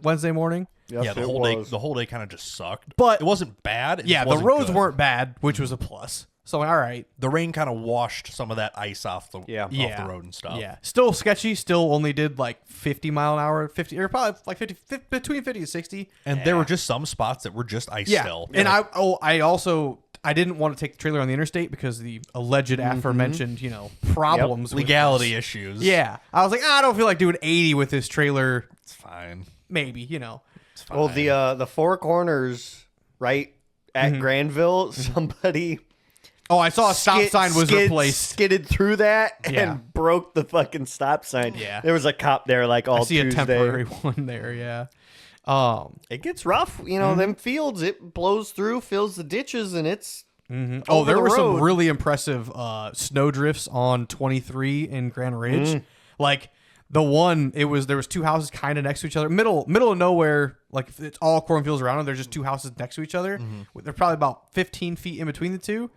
Wednesday morning. Yes, Yeah, the it whole day kind of just sucked. But- it wasn't bad. It Yeah, just the wasn't roads good. weren't bad, which was a plus. So I'm like, all right. The rain kind of washed some of that ice off the Yeah. off Yeah. the road and stuff. Yeah, still sketchy. Still only did like 50 mile an hour, 50 or probably like 50 between 50 and 60. And there were just some spots that were just ice still. And I didn't want to take the trailer on the interstate because the alleged aforementioned, problems with legality this. issues. Yeah, I was like, I don't feel like doing 80 with this trailer. It's fine. Maybe, It's fine. Well, the Four Corners right at Mm-hmm. Granville, somebody Oh, I saw a stop sign was replaced. Skidded through that Yeah. and broke the fucking stop sign. Yeah. There was a cop there like all I see Tuesday. a temporary one there, yeah. It gets rough. You know, them fields, it blows through, fills the ditches, and it's Oh, there the were some road. really impressive snow drifts on 23 in Grand Ridge. Like the one, there was two houses kind of next to each other, middle of nowhere. Like it's all cornfields around them. There's just two houses next to each other. They're probably about 15 feet in between the two.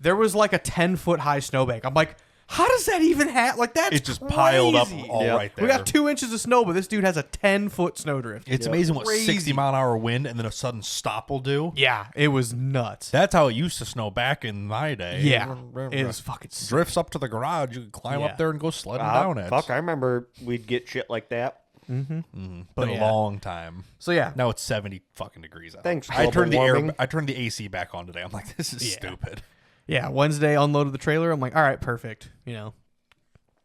There was like a 10-foot high snowbank. I'm like, how does that even happen? Like that's It just piled up crazy. all right there. We got 2 inches of snow, but this dude has a 10-foot snowdrift. It's amazing what Crazy. 60-mile-an-hour wind and then a sudden stop will do. Yeah, it was nuts. That's how it used to snow back in my day. Yeah, it was fucking sick. Drifts up to the garage. You could climb Yeah. up there and go sledding down it. Fuck, I remember we'd get shit like that. Been But a yeah. long time. So yeah, Now it's 70 fucking degrees out. Thanks, I turned global the warming. I turned the AC back on today. I'm like, this is Yeah. stupid. Yeah, Wednesday unloaded the trailer. I'm like, all right, perfect. You know,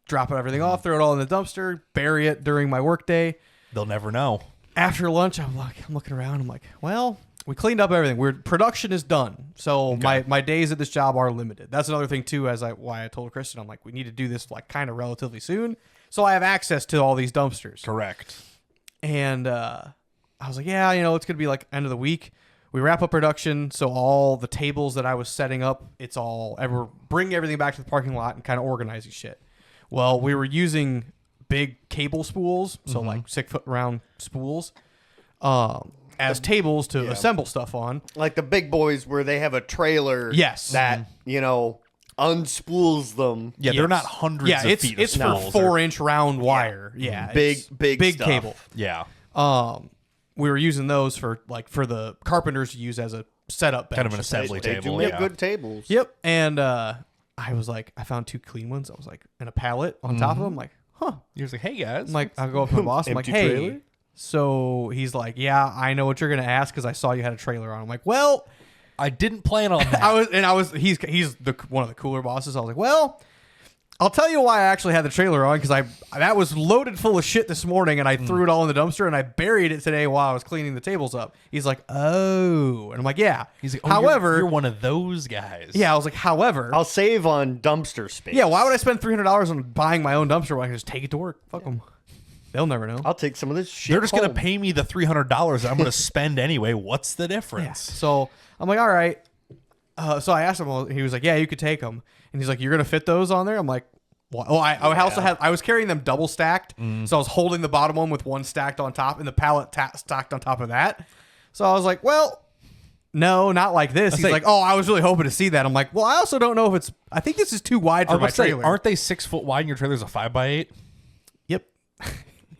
dropping everything off, throw it all in the dumpster, bury it during my work day. They'll never know. After lunch, I'm looking around. I'm like, well, we cleaned up everything. Production is done. So my days at this job are limited. That's another thing too. Why I told Kristen, I'm like, we need to do this like kind of relatively soon, so I have access to all these dumpsters. Correct. And I was like, yeah, you know, it's gonna be like end of the week. We wrap up production, so all the tables that I was setting up, we're bringing everything back to the parking lot and kind of organizing shit. Well, we were using big cable spools, so like 6 foot round spools, as tables to assemble stuff on. Like the big boys where they have a trailer Yes. that, you know, unspools them. Yeah, they're not hundreds Yeah, of feet of it's for spools. They're- 4-inch round wire. Yeah, Big stuff. cable. Yeah. We were using those for the carpenters to use as a setup bench. Kind of an assembly They do table. make Yeah. good tables. Yep. And I was like, I found 2 clean ones. I was like, in a pallet on top of them. I'm like, huh. He was like, hey, guys. I'm like, I'll go up to my boss. I'm like, Empty hey. trailer? So he's like, yeah, I know what you're gonna ask because I saw you had a trailer on. I'm like, well, I didn't plan on that. he's one of the cooler bosses. I was like, well, I'll tell you why I actually had the trailer on because that was loaded full of shit this morning and I threw it all in the dumpster and I buried it today while I was cleaning the tables up. He's like, oh, and I'm like, yeah. He's like, oh, however, you're one of those guys. yeah, I was like, however, I'll save on dumpster space. yeah, why would I spend $300 on buying my own dumpster when I can just take it to work? Fuck them. They'll never know. I'll take some of this shit. They're just going to home. pay me the $300 that I'm going to spend anyway. What's the Yeah. difference? So I'm like, all right. So I asked him. Well, he was like, yeah, you could take them. And he's like, you're gonna fit those on there? I'm like, what? Oh, I also had. I was carrying them double stacked, so I was holding the bottom one with one stacked on top, and the pallet stacked on top of that. So I was like, well, no, not like this. He's like, oh, I was really hoping to see that. I'm like, well, I also don't know if it's. I think this is too wide for my trailer. Aren't they 6 foot wide and your trailer's a 5x8? Yep.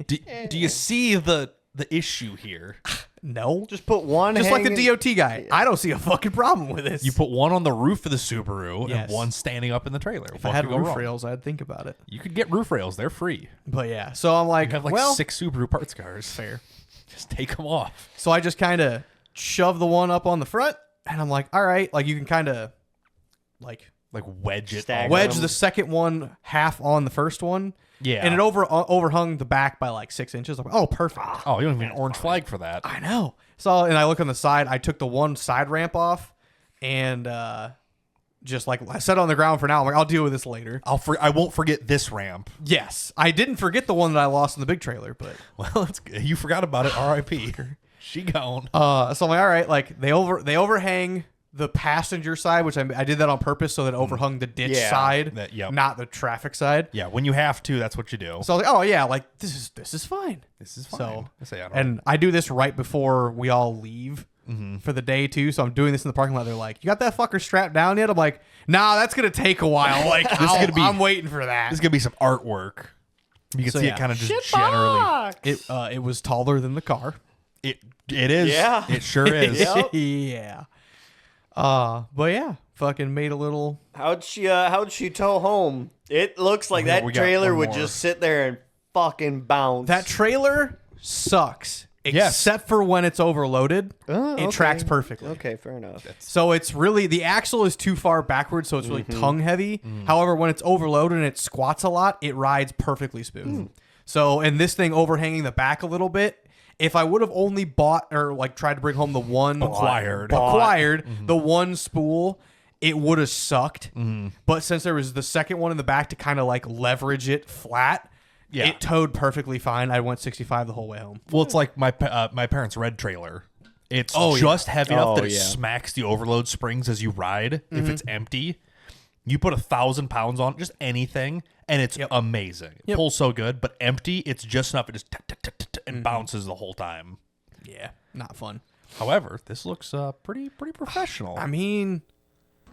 Do you see the issue here? No. Just put one. Just like the hanging- DOT guy. I don't see a fucking problem with this. You put one on the roof of the Subaru Yes. and one standing up in the trailer. if I had roof rails, I'd think about it. You could get roof rails. They're free. But yeah, so I'm like, You have like well, 6 Subaru parts cars. fair. Just take them off. So I just kind of shove the one up on the front, and I'm like, all right, like you can kind of like Like wedge it. Stagger all wedge them. the second one half on the first one. Yeah. And it overhung the back by like 6 inches. I'm like, oh, perfect. Oh, you don't even need an orange flag for that. I know. So, and I look on the side. I took the one side ramp off, and just like I set it on the ground for now. I'm like, I'll deal with this later. I won't forget this ramp. Yes, I didn't forget the one that I lost in the big trailer, but Well, it's good. You forgot about it. R.I.P. She gone. so I'm like, all right, like they overhang the passenger side, which I did that on purpose so that it overhung the ditch Yeah. side, Yep. not the traffic side. Yeah, when you have to, that's what you do. So I was like, oh yeah, like this is fine. This is fine. So, I say, I don't and I do this right before we all leave for the day too. So I'm doing this in the parking lot. They're like, "You got that fucker strapped down yet?" I'm like, "Nah, that's gonna take a while. Like, I'm waiting for that." This is gonna be some artwork. You can So, see yeah. it kind of just Shit generally. box. It was taller than the car. It is. Yeah. It sure is. Yep. Yeah. But yeah, fucking made a little. How'd she tow home? It looks like We that got trailer one would more. just sit there and fucking bounce. That trailer sucks. Yes. Except for when it's overloaded, Oh, it okay. tracks perfectly. Okay, fair enough. So it's really the axle is too far backwards, so it's really tongue heavy. However, when it's overloaded and it squats a lot, it rides perfectly smooth. So, and this thing overhanging the back a little bit. If I would have only bought or like tried to bring home the one Acquired. the one spool, it would have sucked. But since there was the second one in the back to kind of like leverage it flat, it towed perfectly fine. I went 65 the whole way home. Well, it's like my parents' red trailer. It's just heavy enough that it smacks the overload springs as you ride. If it's empty, you put 1,000 pounds on just anything, and it's amazing. It pulls so good, but empty, it's just enough. It just and bounces the whole time. Yeah, not fun. However, this looks pretty professional. I mean,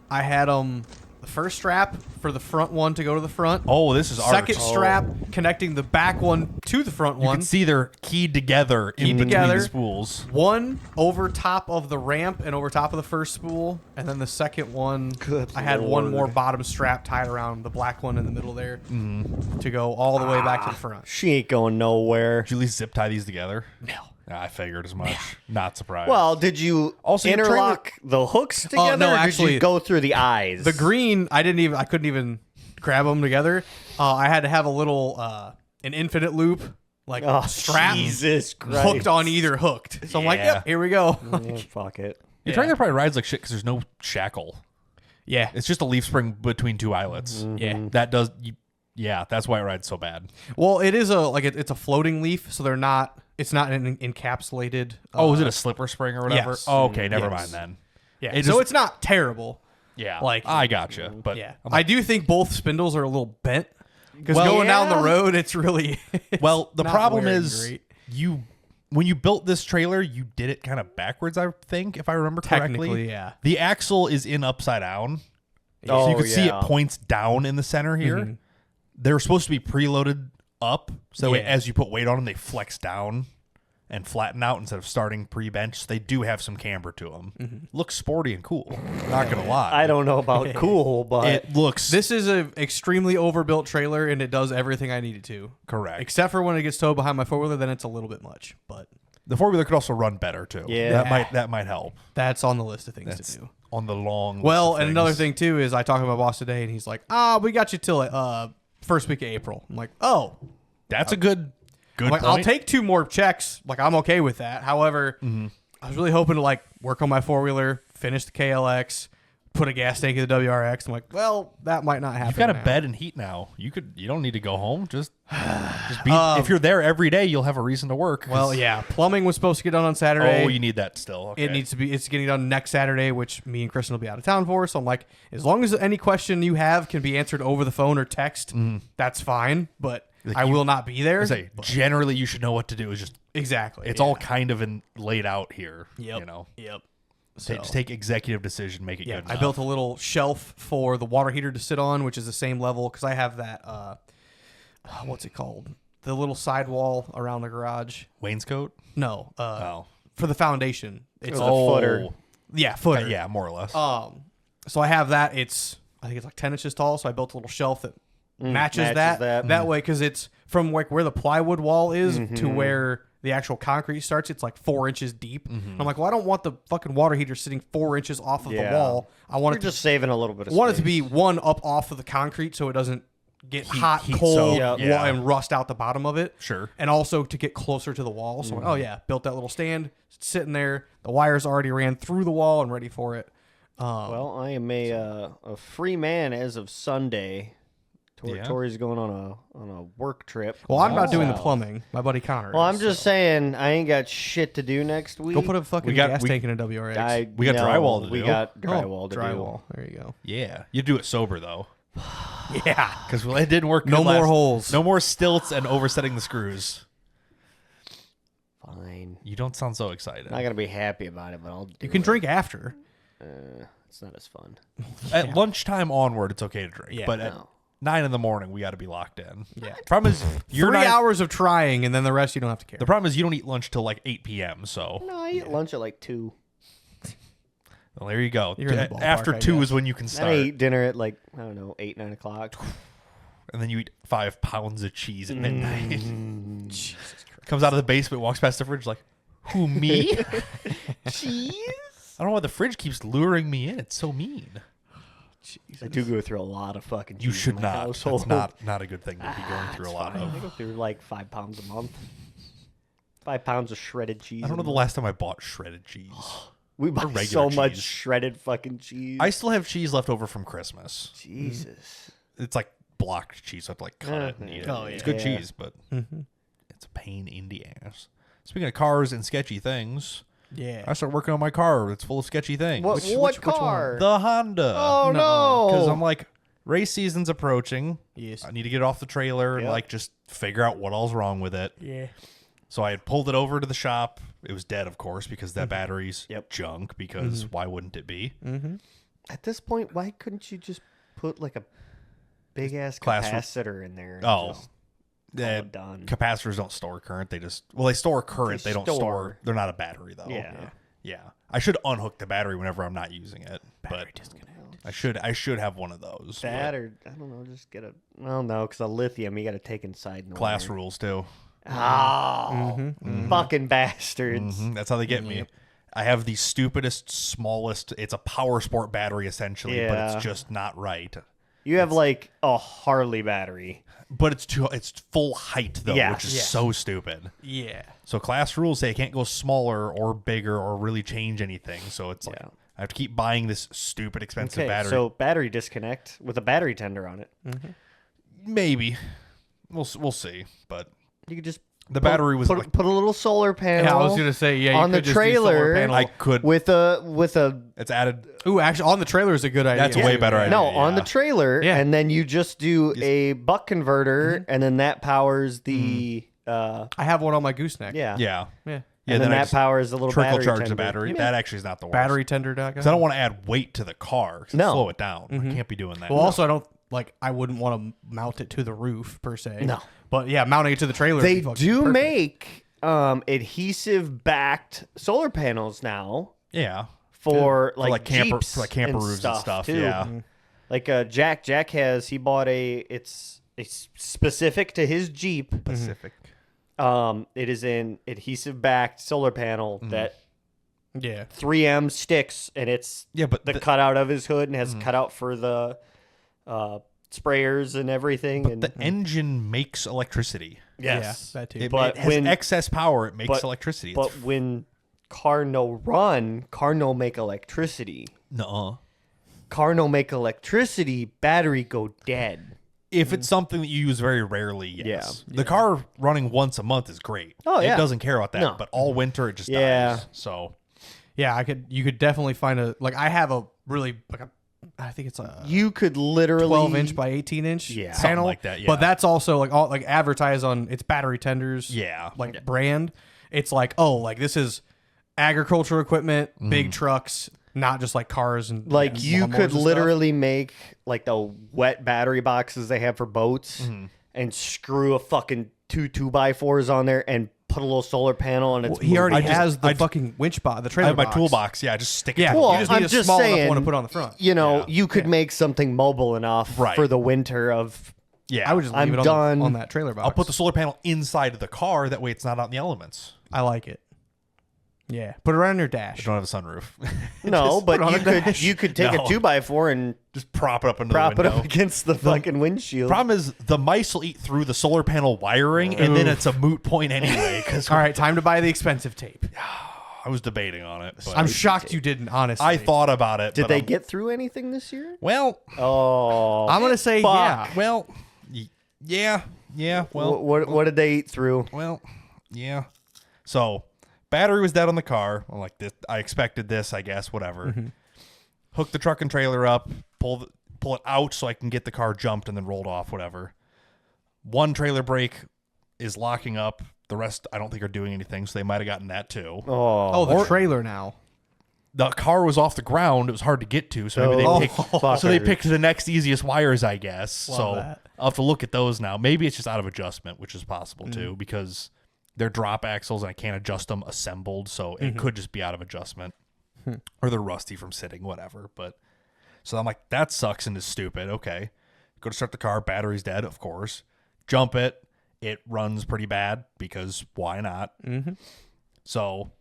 I had the first strap for the front one to go to the front. Oh, this is second art. strap connecting the back one to the front You one. can see they're keyed together in between the spools. One over top of the ramp and over top of the first spool, and then the second one, I had one more bottom strap tied around the black one in the middle there to go all the way back to the front. She ain't going nowhere. Did you at least zip tie these together? No. I figured as much. Not surprised. Well, did you Also, your interlock the hooks together? no, or actually, did you go through the eyes? The green, I couldn't even grab them together. I had to have a little, an infinite loop, like strap Jesus Christ. hooked on either hooked. So I'm like, yep, here we go. Yeah, fuck it. Your trailer probably rides like shit because there's no shackle. Yeah. It's just a leaf spring between two eyelets. Yeah. That does. Yeah, that's why it rides so bad. Well, it is it's a floating leaf, so they're not. It's not an encapsulated. Is it a slipper spring or whatever? Yes. Oh, okay, never mind then. Yeah. So it's not terrible. Yeah, like I gotcha. But yeah, I do think both spindles are a little bent because going down the road, it's really. Well, the not problem wearing is great. when you built this trailer, you did it kind of backwards. I think, if I remember correctly. Technically, yeah. The axle is in upside down, so you can see it points down in the center here. They're supposed to be preloaded up, so that way as you put weight on them, they flex down and flatten out instead of starting pre-bench. So they do have some camber to them. Looks sporty and cool. Not gonna lie. I don't know about cool, but It looks This is an extremely overbuilt trailer, and it does everything I need it to. correct. Except for when it gets towed behind my four-wheeler, then it's a little bit much. But The four-wheeler could also run better too. Yeah. that might help. that's on the list of things That's to do. on the long. Well, list of and another things. thing too is I talked to my boss today, and he's like, we got you till first week of April. I'm like, oh. That's a good I'm like, point. I'll take 2 more checks. Like, I'm okay with that. However, I was really hoping to like work on my four-wheeler, finish the KLX, put a gas tank in the WRX. I'm like, well, that might not happen. You've got a now. bed and heat now. You don't need to go home. Just be. If you're there every day, you'll have a reason to work. 'Cause- Well, yeah. Plumbing was supposed to get done on Saturday. Oh, you need that still. Okay. It needs to be. It's getting done next Saturday, which me and Kristen will be out of town for. So I'm like, as long as any question you have can be answered over the phone or text, that's fine. But I will not be there. Generally, you should know what to do. Is just Exactly. it's all kind of laid out here. Yep. You know. Yep. Just take executive decision. Make it Yeah, good. I built a little shelf for the water heater to sit on, which is the same level because I have that. What's it called? The little sidewall around the garage. Wainscot. No. Oh. For the foundation. It's the footer. Yeah, footer. Yeah, more or less. So I have that. I think it's like 10 inches tall. So I built a little shelf that matches that. That way, because it's from like where the plywood wall is to where the actual concrete starts. It's like 4 inches deep. I'm like, well, I don't want the fucking water heater sitting 4 inches off of the wall. I want You're just saving a little bit of want it space. to be one up off of the concrete so it doesn't get hot, heat cold, soak. and rust out the bottom of it. Sure. And also to get closer to the wall. So, oh yeah, built that little stand, sitting there. The wires already ran through the wall and ready for it. Well, I am a free man as of Sunday. Tori's going on a work trip. Well, I'm not doing the plumbing. My buddy Connor. Well, I'm just saying I ain't got shit to do next week. Go put a fucking gas tank in a WRX. We got drywall to do. We got drywall to drywall. There you go. Yeah, you do it sober though. Yeah, Because it didn't work. No good more last- holes. No more stilts and oversetting the screws. do. Fine. You don't sound so excited. I'm not gonna be happy about it, but I'll do you can it. drink after. It's not as fun. At lunchtime onward, it's okay to drink. Yeah, but at no. 9 in the morning, we got to be locked in. Yeah. Problem is, 3 hours of trying, and then the rest you don't have to care. The problem is you don't eat lunch till like 8 p.m. So No, I eat lunch at like 2. well, there you go. You're in the ballpark, After I 2 guess. is when you can I start, eat dinner at like 8, 9 o'clock. and then you eat 5 pounds of cheese at midnight. Jesus Christ. Comes out of the basement, walks past the fridge like, who, me? Cheese? I don't know why the fridge keeps luring me in. It's so mean. I do go through a lot of fucking cheese. You should in my not. household. That's not a good thing to be going through a lot I of. go through like 5 pounds a month. 5 pounds of shredded cheese. I don't know the last time I bought shredded cheese. We buy regular so much cheese. shredded fucking cheese. I still have cheese left over from Christmas. Jesus. It's like blocked cheese. So I have to like cut it and eat it. Oh, It's yeah. good Yeah. cheese, but it's a pain in the ass. Speaking of cars and sketchy things, Yeah. I started working on my car. It's full of sketchy things. What which car? The Honda. Oh no! Because I'm like, race season's approaching. Yes. I need to get it off the trailer and Yep. like just figure out what all's wrong with it. Yeah. So I had pulled it over to the shop. It was dead, of course, because that battery's Yep. junk. Because why wouldn't it be? At this point, why couldn't you just put like a big ass Class- capacitor in there? And Oh, just call yeah, it done. capacitors don't store current. They store current. They They don't store. store. They're not a battery though. Yeah. Yeah. I should unhook the battery whenever I'm not using it. Battery But disconnect. I should have one of those. That or I don't know, just get a. Well, no, because a lithium you got to take inside. And Class wire. rules too. Oh, fucking bastards! That's how they get me. I have the stupidest, smallest. It's a power sport battery essentially, but Yeah. it's just not right. You have like a Harley battery. But it's full height though, Yeah. which is Yeah. so stupid. Yeah. So class rules say it can't go smaller or bigger or really change anything. So it's like Yeah. I have to keep buying this stupid expensive Okay, battery. so battery disconnect with a battery tender on it. Maybe we'll see. But You could just the battery was put, like put a little solar panel. Yeah, I was gonna say yeah. You on the could just use solar trailer, panel. I could. with a It's added. Ooh, actually, on the trailer is a good idea. That's a way too. better Yeah. idea. no on the yeah. trailer, Yeah. and then you just do a buck converter, and then that powers the I have one on my gooseneck. yeah Yeah. Yeah. Yeah. and then I that just powers the little trickle battery charge tender. the battery. That actually is not the worst. Batterytender.com. Because I don't want to add weight to the car. 'Cause it'll No. slow it down. I can't be doing that. Well, also, I don't like. I wouldn't want to mount it to the roof per se. No. But yeah, mounting it to the trailer. They would be fucking do perfect. make adhesive backed solar panels now yeah. for For like camper Jeeps for like camper roofs and stuff. too. Yeah. Like Jack has he bought it's specific to his Jeep. Pacific. It is an adhesive backed solar panel that Yeah. 3M sticks, and it's Yeah, but the the, cutout of his hood and has cutout for the sprayers and everything. And the engine makes electricity. yes, Yeah, that too. It, But it has when- excess power. It makes but- electricity. but when car no run, car no make electricity. No. Car no make electricity, battery go dead. If it's something that you use very rarely, yes. Yeah. The car running once a month is great. Oh, yeah. It doesn't care about that. No. But all winter, it just Yeah. dies. So, Yeah, you could definitely find a like. I have a really like a. I think it's a You could literally 12-inch by 18-inch Yeah. Something panel like that, yeah. But that's also like all like advertised on its battery tenders. Yeah. like brand. It's like this is agricultural equipment, big trucks, not just like cars and like and you lawnmowers could and stuff. literally make like the wet battery boxes they have for boats and screw a fucking two 2x4s on there and put a little solar panel on its Well, he already I just- has the I- fucking winch box, the I trailer have my box. toolbox. Yeah, just stick it Yeah, to Well, you just I'm need a just small saying, enough one to put on the front. You know, Yeah. you could make something mobile enough Right. for the winter of Yeah. I would just leave I'm it on, done. on that trailer box. I'll put the solar panel inside of the car. That way it's not out in the elements. I like it. Yeah, put it right on your I dash. don't have a sunroof. no, but put it on you a could dash. you could take No. a 2x4 and Just prop it up into prop the it window. up against the fucking windshield. Problem is, the mice will eat through the solar panel wiring, and then it's a moot point anyway. Because All right, time to buy the expensive tape. I was debating on it. But I'm shocked you didn't. Honestly, I thought about it. Did but they I'm- get through anything this year? Well, Oh, I'm gonna say fuck. yeah. well, yeah. Well, what did they eat through? well, yeah. So, battery was dead on the car. I'm like, this, I expected this, I guess. Whatever. Hook the truck and trailer up. Pull it out so I can get the car jumped and then rolled off. Whatever. One trailer brake is locking up. The rest, I don't think, are doing anything. So they might have gotten that too. Oh, the trailer now. The car was off the ground. It was hard to get to, so maybe Oh, they picked. fuckers. So they picked the next easiest wires, I guess. so that. I'll have to look at those now. Maybe it's just out of adjustment, which is possible too, because they're drop axles and I can't adjust them assembled. So it could just be out of adjustment, or they're rusty from sitting, whatever. But so I'm like, that sucks and is stupid. Okay, go to start the car. Battery's dead, of course. Jump it. It runs pretty bad because why not? So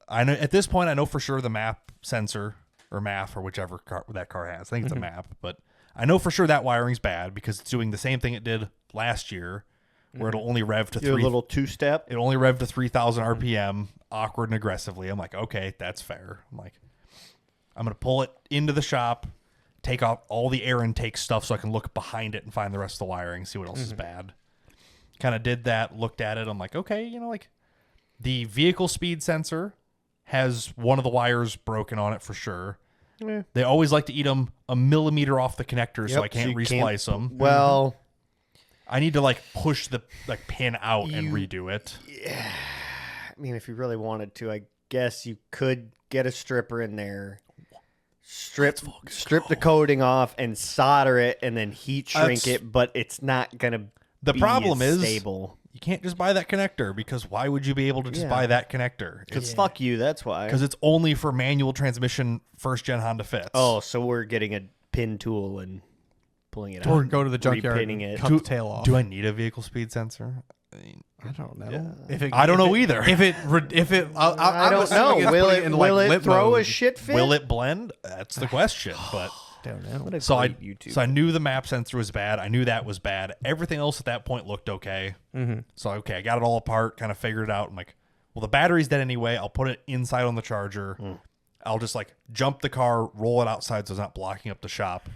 I know at this point, I know for sure the map sensor or MAF or whichever car that car has. I think it's a map, but I know for sure that wiring's bad because it's doing the same thing it did last year where it'll only rev to Your little two-step. It only rev to 3,000 RPM, awkward and aggressively. I'm like, okay, that's fair. I'm like, I'm gonna pull it into the shop, take out all the air intake stuff so I can look behind it and find the rest of the wiring, see what else is bad. Kind of did that, looked at it. I'm like, okay, like the vehicle speed sensor has one of the wires broken on it for sure. Yeah. They always like to eat them a millimeter off the connector, so I can't resplice them. Well, I need to push the pin out and redo it. Yeah. I mean, if you really wanted to, I guess you could get a stripper in there, strip the coating off, and solder it, and then heat shrink it. But it's not gonna. The problem is stable. You can't just buy that connector, because why would you be able to just buy that connector? Because fuck you, that's why. Because it's only for manual transmission first-gen Honda Fits. Oh, so we're getting a pin tool and pulling it out. Or go to the junkyard repinning and it. cut the tail off. Do I need a vehicle speed sensor? I don't know. Yeah. I don't know either. If it, I don't know. Will it throw a shit fit? Will it blend? That's the question. But don't know. What a so great YouTube. I knew the map sensor was bad. I knew that was bad. Everything else at that point looked okay. So okay, I got it all apart, kind of figured it out. I'm like, well, the battery's dead anyway. I'll put it inside on the charger. I'll just jump the car, roll it outside so it's not blocking up the shop,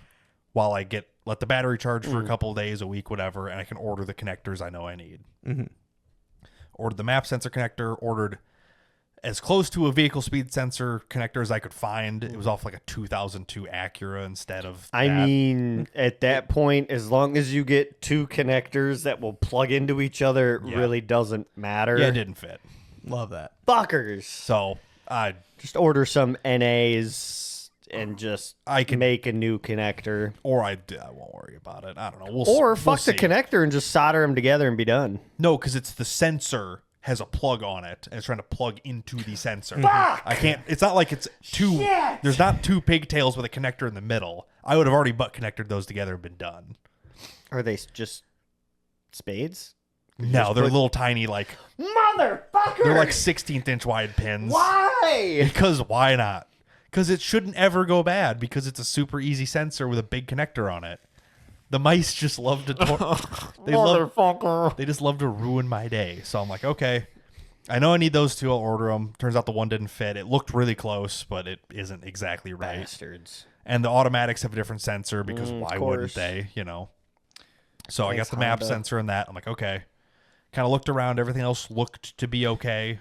while I let the battery charge for a couple of days, a week, whatever, and I can order the connectors I know I need. Ordered the map sensor connector, ordered as close to a vehicle speed sensor connector as I could find. It was off a 2002 Acura instead of I mean, at that point, as long as you get two connectors that will plug into each other, it really doesn't matter. Yeah, it didn't fit. Love that. Fuckers. So I just order some NAs and just make a new connector. Or I won't worry about it. I don't know. Or fuck the connector and just solder them together and be done. No, because it's the sensor has a plug on it and it's trying to plug into the sensor. Fuck! I can't. It's not like it's two. Shit! There's not two pigtails with a connector in the middle. I would have already butt connected those together and been done. Are they just spades? No, they're little tiny Motherfucker! They're 16th inch wide pins. Why? Because why not? Because it shouldn't ever go bad, because it's a super easy sensor with a big connector on it. The mice just love to they just love to ruin my day. So I'm like, okay, I know I need those two. I'll order them. Turns out the one didn't fit. It looked really close, but it isn't exactly right. Bastards. And the automatics have a different sensor, because why wouldn't they? So I got the map sensor and that. I'm like, okay. Kind of looked around. Everything else looked to be okay.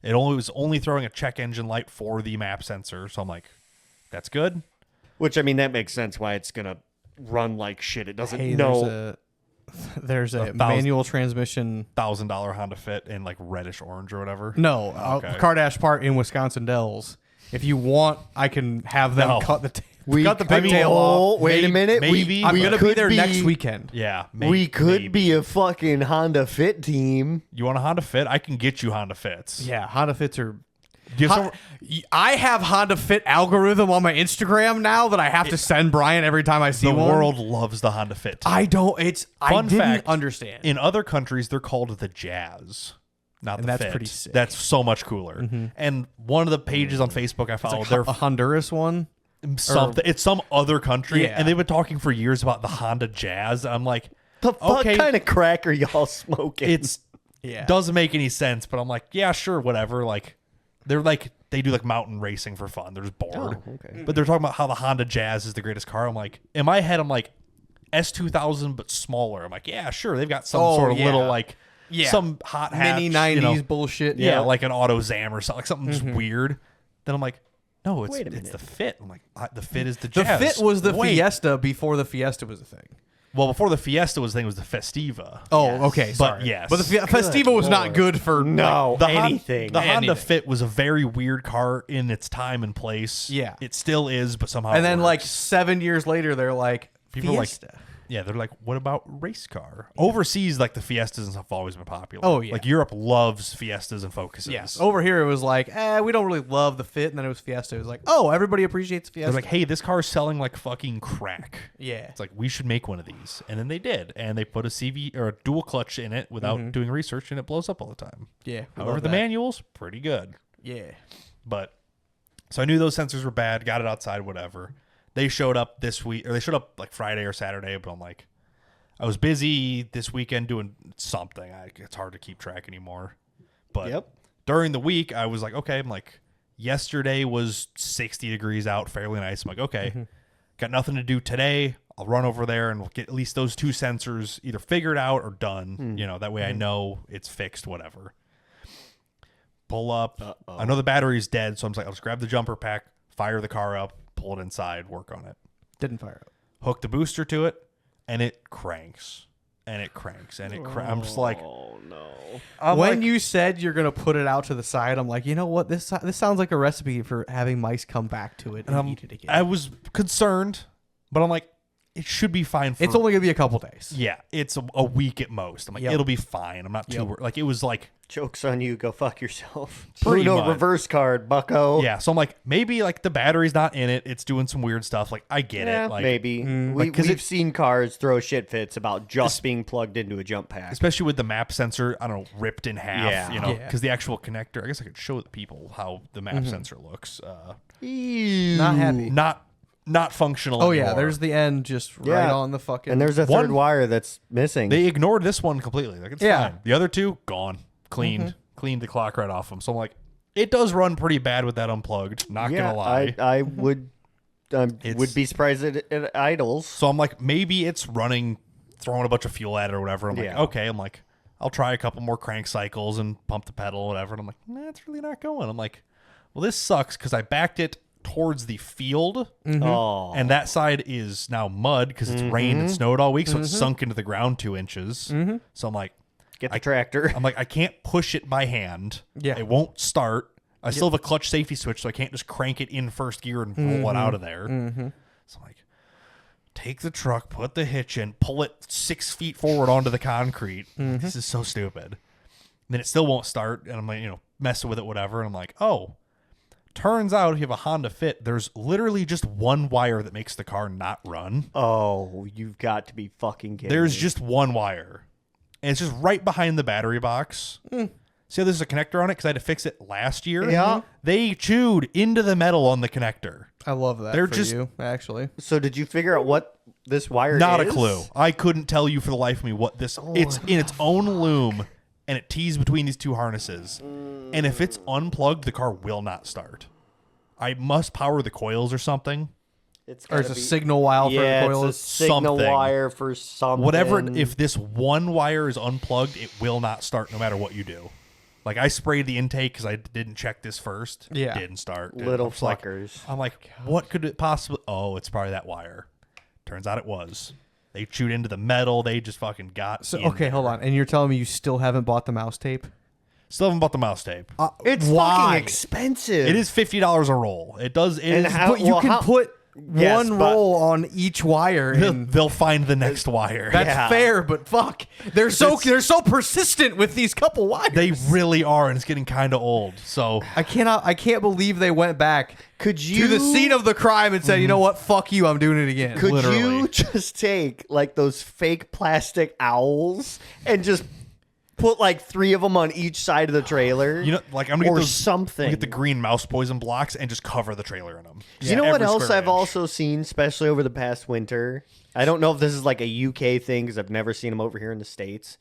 It was only throwing a check engine light for the map sensor. So I'm like, that's good. Which, I mean, that makes sense why it's going to run like shit. It doesn't know. There's a manual transmission. $1,000 Honda Fit in reddish orange or whatever. No, car dash part in Wisconsin Dells. If you want, I can have them cut the pigtail off. Wait a minute. Maybe I'm going to be there next weekend. Yeah. We could be a fucking Honda Fit team. You want a Honda Fit? I can get you Honda Fits. Yeah, Honda Fits are... I have Honda Fit algorithm on my Instagram now that I have to send Brian every time I see one. The world loves the Honda Fit. I didn't understand. In other countries, they're called the Jazz. Not the that's Fit. pretty sick. That's so much cooler. And one of the pages on Facebook I followed, they're a Honduras one. It's some other country, Yeah. and they've been talking for years about the Honda Jazz. I'm like, the fuck kind of crack are y'all smoking? Doesn't make any sense, but I'm like, yeah, sure, whatever. They do mountain racing for fun. They're just bored. Oh, okay. But they're talking about how the Honda Jazz is the greatest car. I'm like, in my head, I'm like, S2000 but smaller. I'm like, yeah, sure, they've got some sort of little some hot hatch, mini 90s bullshit. Yeah, like an AutoZam or something, something just weird. Then I'm like, no, it's the Fit. I'm like, the Fit is the Jazz. The Fit was the Fiesta before the Fiesta was a thing. Well, before the Fiesta was a thing, it was the Festiva. Oh, okay. Sorry. But yes. But the Festiva was not good for anything. The Honda Fit was a very weird car in its time and place. Yeah. It still is, but somehow And then 7 years later, they're like, people Fiesta. They're like, what about race car? Overseas, the Fiestas and stuff have always been popular. Oh, yeah. Europe loves Fiestas and Focuses. Yes. Over here, it was like, we don't really love the Fit. And then it was Fiesta. It was like, oh, everybody appreciates Fiesta. They're like, hey, this car is selling like fucking crack. Yeah. It's like, we should make one of these. And then they did. And they put a CV or a dual clutch in it without doing research, and it blows up all the time. Yeah. However, the manual's pretty good. Yeah. But, so I knew those sensors were bad, got it outside, whatever. They showed up this week, or they showed up Friday or Saturday, but I'm like, I was busy this weekend doing something. It's hard to keep track anymore. But during the week, I was like, okay, I'm like, yesterday was 60 degrees out, fairly nice. I'm like, okay, got nothing to do today. I'll run over there and we'll get at least those 2 sensors either figured out or done. You know, that way I know it's fixed, whatever. Pull up. I know the battery's dead, so I'm like, I'll just grab the jumper pack, fire the car up, pull it inside, work on it. Didn't fire up. Hook the booster to it, and it cranks. And it cranks. And it cranks. I'm just like, oh, no. When you said you're going to put it out to the side, I'm like, you know what? This sounds like a recipe for having mice come back to it and eat it again. I was concerned, but I'm like, it should be fine. It's only going to be a couple days. Yeah, it's a week at most. I'm like, it'll be fine. I'm not too like, it was like, joke's on you. Go fuck yourself. Pretty Bruno much. reverse card, bucko. yeah. So I'm like, maybe like the battery's not in it. It's doing some weird stuff. Like, I get Yeah, it. Like, maybe. like, 'cause We've seen cars throw shit fits about just being plugged into a jump pack. especially with the map sensor, I don't know, ripped in half, Yeah. you know, Yeah. because the actual connector, I guess I could show the people how the map sensor looks. Not happy. Not functional Oh, yeah. anymore. There's the end just right on the fucking... And there's a One- third wire that's missing. They ignored this one completely. Like, it's Yeah. fine. The other 2, gone. Cleaned. Cleaned the clock right off them. So I'm like, it does run pretty bad with that unplugged. Not yeah, gonna lie. I would be surprised at it idles. So I'm like, maybe it's running, throwing a bunch of fuel at it or whatever. I'm like, Yeah. okay. I'm like, I'll try a couple more crank cycles and pump the pedal or whatever. And I'm like, nah, it's really not going. I'm like, well, this sucks because I backed it towards the field, Oh. and that side is now mud because it's rained and snowed all week, so it's sunk into the ground 2 inches. So I'm like, Get the tractor. I'm like, I can't push it by hand. Yeah. It won't start. I still have a clutch safety switch, so I can't just crank it in first gear and roll it out of there. So I'm like, take the truck, put the hitch in, pull it 6 feet forward onto the concrete. This is so stupid. And then it still won't start, and I'm like, you know, messing with it, whatever. And I'm like, oh, turns out if you have a Honda Fit, there's literally just one wire that makes the car not run. Oh, you've got to be fucking kidding There's me. just one wire. And it's just right behind the battery box. See how there's a connector on it? Because I had to fix it last year. Yeah. They chewed into the metal on the connector. I love that They're for just- you, actually. So did you figure out what this wire Not is? a clue. I couldn't tell you for the life of me what this... It's in its own loom, and it tees between these 2 harnesses. And if it's unplugged, the car will not start. I must power the coils or something. It's Or gotta it's a be- signal wire yeah, for the coil. it's a signal Something. wire for something. Whatever, if this one wire is unplugged, it will not start no matter what you do. Like, I sprayed the intake because I didn't check this first. Yeah. Didn't start. Little I'm just like- fuckers. I'm like, what could it possibly... Oh, it's probably that wire. Turns out it was. They chewed into the metal. They just fucking got So, in okay, there. hold on. And you're telling me you still haven't bought the mouse tape? Still haven't bought the mouse tape. It's Why? fucking expensive. It is $50 a roll. It does... It And is, how- But you well, can how- put Yes, one but- roll on each wire. And they'll find the next wire. that's Yeah. fair, but fuck. They're so persistent with these couple wires. They really are, and it's getting kind of old. So I can't believe they went back Could you to the scene of the crime and said, you know what, fuck you, I'm doing it again. Could Literally. you just take like those fake plastic owls and just put like 3 of them on each side of the trailer? you know, like I'm gonna or get those something. Get the green mouse poison blocks and just cover the trailer in them. You know what Every else square I've inch. also seen, especially over the past winter? I don't know if this is like a UK thing because I've never seen them over here in the States,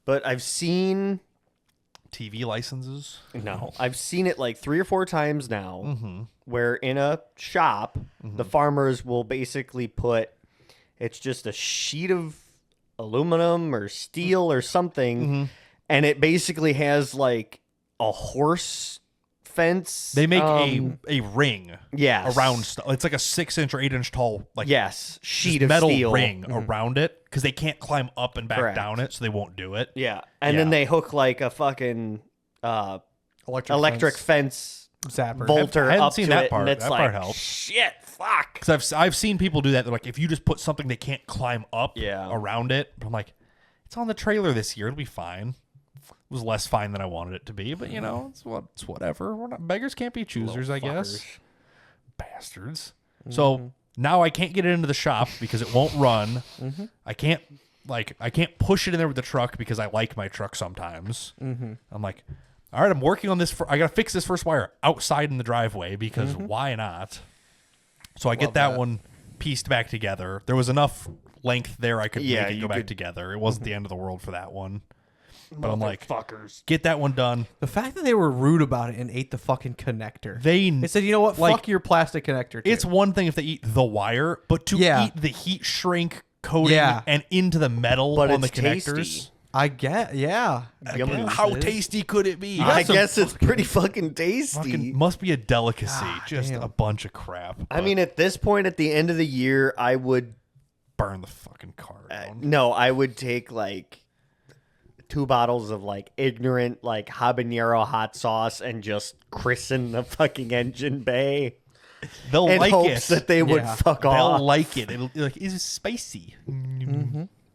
but I've seen TV licenses. I've seen it like 3 or 4 times now, Mm-hmm. where in a shop the farmers will basically put it's just a sheet of aluminum or steel or something, Mm-hmm. and it basically has like a horse fence. They make a ring yes. around. It's like a 6-inch or 8-inch tall like yes just sheet of metal steel. ring around it because they can't climb up and back Correct. down it, so they won't do it. Yeah, and then Yeah. they hook like a fucking electric fence zapper. bolter I hadn't up seen to that it, part. and it's That like part helps. shit, fuck. Because I've seen people do that. They're like, if you just put something they can't climb up Yeah. around it. But I'm like, it's on the trailer this year. It'll be fine. It was less fine than I wanted it to be, but you know, it's whatever. We're not beggars can't be choosers, Little I guess. fuckers. Bastards. So now I can't get it into the shop because it won't run. I can't push it in there with the truck because I like my truck sometimes. I'm like, all right, I'm working on this. I got to fix this first wire outside in the driveway because why not? So I get that one pieced back together. There was enough length there, I could Yeah, make it you go back could- together. It wasn't the end of the world for that one. But I'm like, fuckers. get that one done. The fact that they were rude about it and ate the fucking connector. They said, you know what? like, Fuck your plastic connector. Too. It's one thing if they eat the wire, but to eat the heat shrink coating and into the metal But on the it's connectors. tasty. I get, yeah. Yummy. How tasty could it be? I guess it's pretty fucking tasty. Fucking must be a delicacy. Just damn. a bunch of crap. I but mean, at this point, at the end of the year, I would burn the fucking car down. no, I would take like 2 bottles of like ignorant like habanero hot sauce and just christen the fucking engine bay They'll in like hopes it. that they would Yeah. fuck They'll off. like it. It'll like, is it spicy?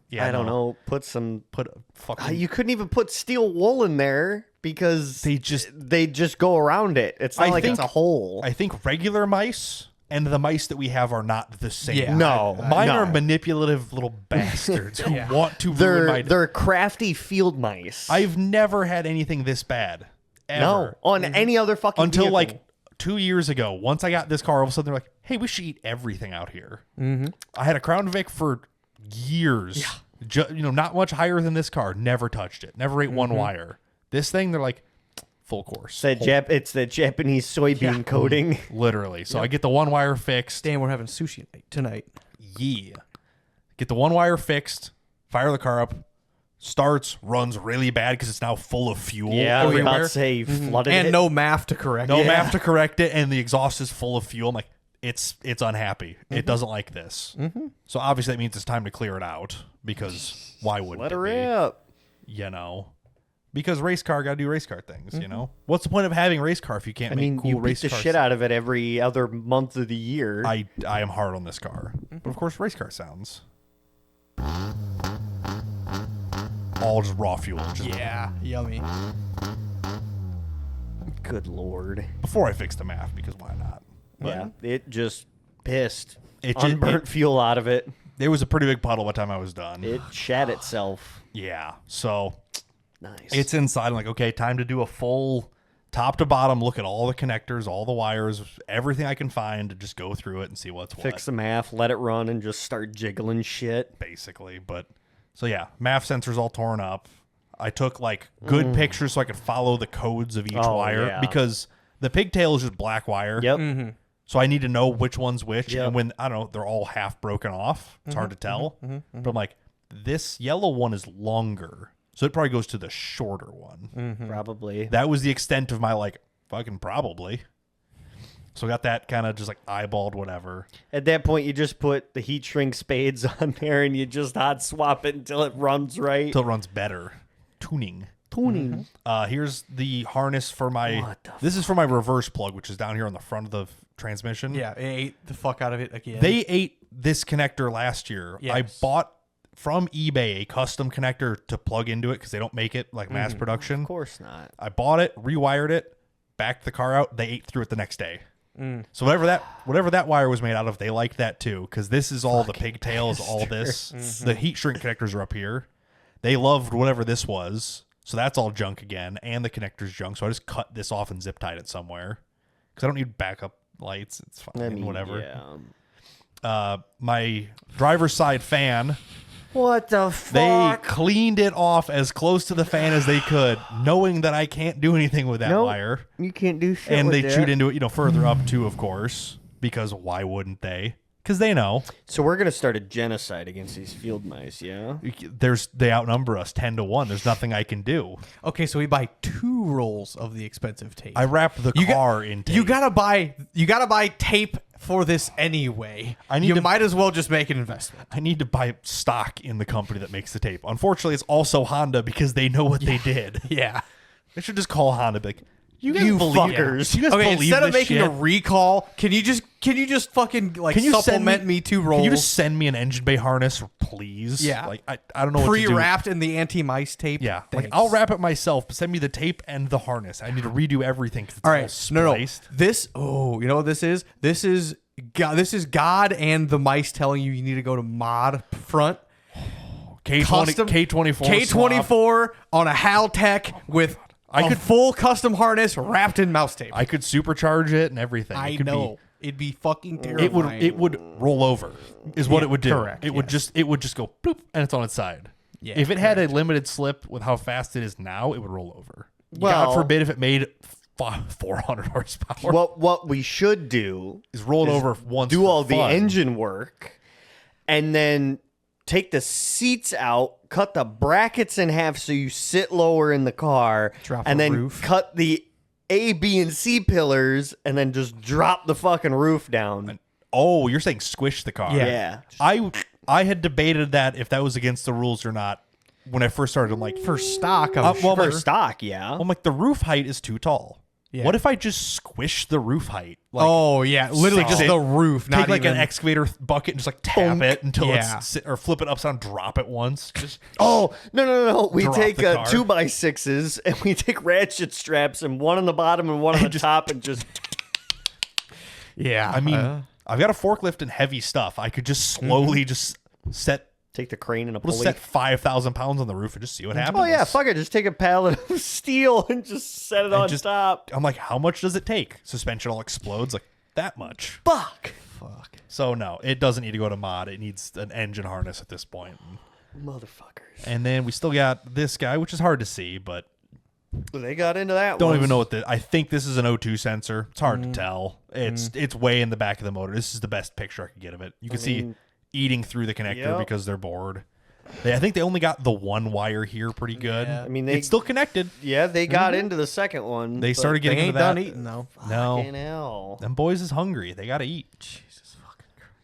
Yeah, I don't know. Put some. Put a fucking. You couldn't even put steel wool in there because They just- they just go around it. It's not I like think- it's a hole. I think regular mice and the mice that we have are not the same. Yeah. No, Mine no. are manipulative little bastards who want to ruin my. They're crafty field mice. I've never had anything this bad. Ever. no on any other fucking Until vehicle. like 2 years ago. Once I got this car, all of a sudden they're like, "Hey, we should eat everything out here." Mm-hmm. I had a Crown Vic for years. Not much higher than this car. Never touched it. Never ate one wire. This thing, they're like, full course. it's the Japanese soybean coating. Literally. So I get the one wire fixed. Damn, we're having sushi night tonight. Yeah. Get the one wire fixed. Fire the car up. Starts, runs really bad because it's now full of fuel. Yeah, I was about everywhere. to say you flooded And it. no math to correct No it. map to correct it, and the exhaust is full of fuel. I'm like, it's unhappy. It doesn't like this. So obviously that means it's time to clear it out because why wouldn't Let it her be? rip. You know, because race car got to do race car things. You know, what's the point of having a race car if you can't I make mean, cool you beat race the cars? shit out of it every other month of the year. I am hard on this car, but of course race car sounds all just raw fuel. Just Yeah, yummy. Good lord. before I fix the math because why not? But Yeah, it just pissed. It Unburnt fuel out of it. There was a pretty big puddle by the time I was done. It shat itself. Yeah, so Nice. it's inside. I'm like, okay, time to do a full top to bottom look at all the connectors, all the wires, everything I can find, to just go through it and see what's Fix what, the math, let it run, and just start jiggling shit. basically. But so yeah, MAF sensor's all torn up. I took like good pictures so I could follow the codes of each Oh, wire yeah. because the pigtail is just black wire. Yep. So I need to know which one's which. Yep. And when, I don't know, they're all half broken off. It's hard to tell. But I'm like, this yellow one is longer. So it probably goes to the shorter one. Probably. That was the extent of my like, fucking probably. So I got that kind of just like eyeballed whatever. At that point, you just put the heat shrink spades on there and you just hot swap it until it runs right. Until it runs better. Tuning. Tuning. Here's the harness for my, What the this is for my reverse plug, which is down here on the front of the transmission. Yeah, it ate the fuck out of it again. They ate this connector last year. I Yes. bought from eBay a custom connector to plug into it because they don't make it like mass production. Of course not. I bought it, rewired it, backed the car out. They ate through it the next day. So whatever that wire was made out of, they liked that too because this is all the pigtails, all this. The heat shrink connectors are up here. They loved whatever this was, so that's all junk again, and the connector's junk. So I just cut this off and zip tied it somewhere because I don't need backup lights. It's fine, I mean, whatever. Yeah. My driver's side fan, What the they fuck? cleaned it off as close to the fan as they could, knowing that I can't do anything with that Nope. wire. You can't do shit And with they that. chewed into it, further up too, of course, because why wouldn't they? Because they know So we're gonna start a genocide against these field mice, yeah? they outnumber us 10-1. There's nothing I can do. Okay, so we buy 2 rolls of the expensive tape. I wrap the You got- car in tape. You gotta buy tape for this anyway. I need you to- might as well just make an investment. I need to buy stock in the company that makes the tape. Unfortunately, it's also Honda because they know what they did. Yeah. They should just call Honda. Be like, you guys You believe fuckers. You guys Okay, believe instead of this making shit? a recall, can you just fucking like Can you send supplement me 2 rolls? Can you just send me an engine bay harness, please? Yeah. Like I don't know what to do. pre-wrapped in the anti-mice tape? Yeah, like Thanks. I'll wrap it myself, but send me the tape and the harness. I need to redo everything. 'Cause it's All all right, no. spliced. This, you know what this is? This is God and the mice telling you need to go to mod front. Custom K24 K24 on a Haltech with a full custom harness wrapped in mouse tape. I could supercharge it and everything. I It could know. it'd be fucking terrifying. It would roll over, is what Yeah, it would do. correct, It would just go bloop, and it's on its side. Yeah, if it had a limited slip with how fast it is now, it would roll over. Well- God forbid if it made 400 horsepower. What we should do is roll it over once. do for all the fun. engine work, and then take the seats out, cut the brackets in half so you sit lower in the car, Drop and the then roof. cut the A, B, and C pillars, and then just drop the fucking roof down. Oh, you're saying squish the car? Yeah. Yeah. I had debated that if that was against the rules or not when I first started. I'm like, For stock, I'm well, sure. For stock, yeah. I'm like, the roof height is too tall. Yeah. What if I just squish the roof height? Like, Oh yeah, literally Sit- just the roof. take Not like even, an excavator bucket and just like tap it until Yeah. it's or flip it upside down, drop it once. Just Oh, no. We Drop take the car. 2x6s, and we take ratchet straps, and one on the bottom and one on the top, and just... Yeah, I mean, I've got a forklift and heavy stuff. I could just slowly just set. Take the crane and a We'll pulley. set 5,000 pounds on the roof and just see what happens. Oh, yeah, fuck it. Just take a pallet of steel and just set it on just- top. I'm like, how much does it take? Suspension all explodes like that much. Fuck. So no, it doesn't need to go to mod. It needs an engine harness at this point. Motherfuckers. And then we still got this guy, which is hard to see, but They got into that don't one. even know what I think this is an O2 sensor. It's hard to tell. It's way in the back of the motor. This is the best picture I could get of it. You can see eating through the connector Yep. because they're bored. I think they only got the one wire here pretty good. Yeah. I mean, it's still connected. Yeah, they got into the second one. They but started they getting ain't into that. done eating though. No, Fucking hell. them boys is hungry. They got to eat.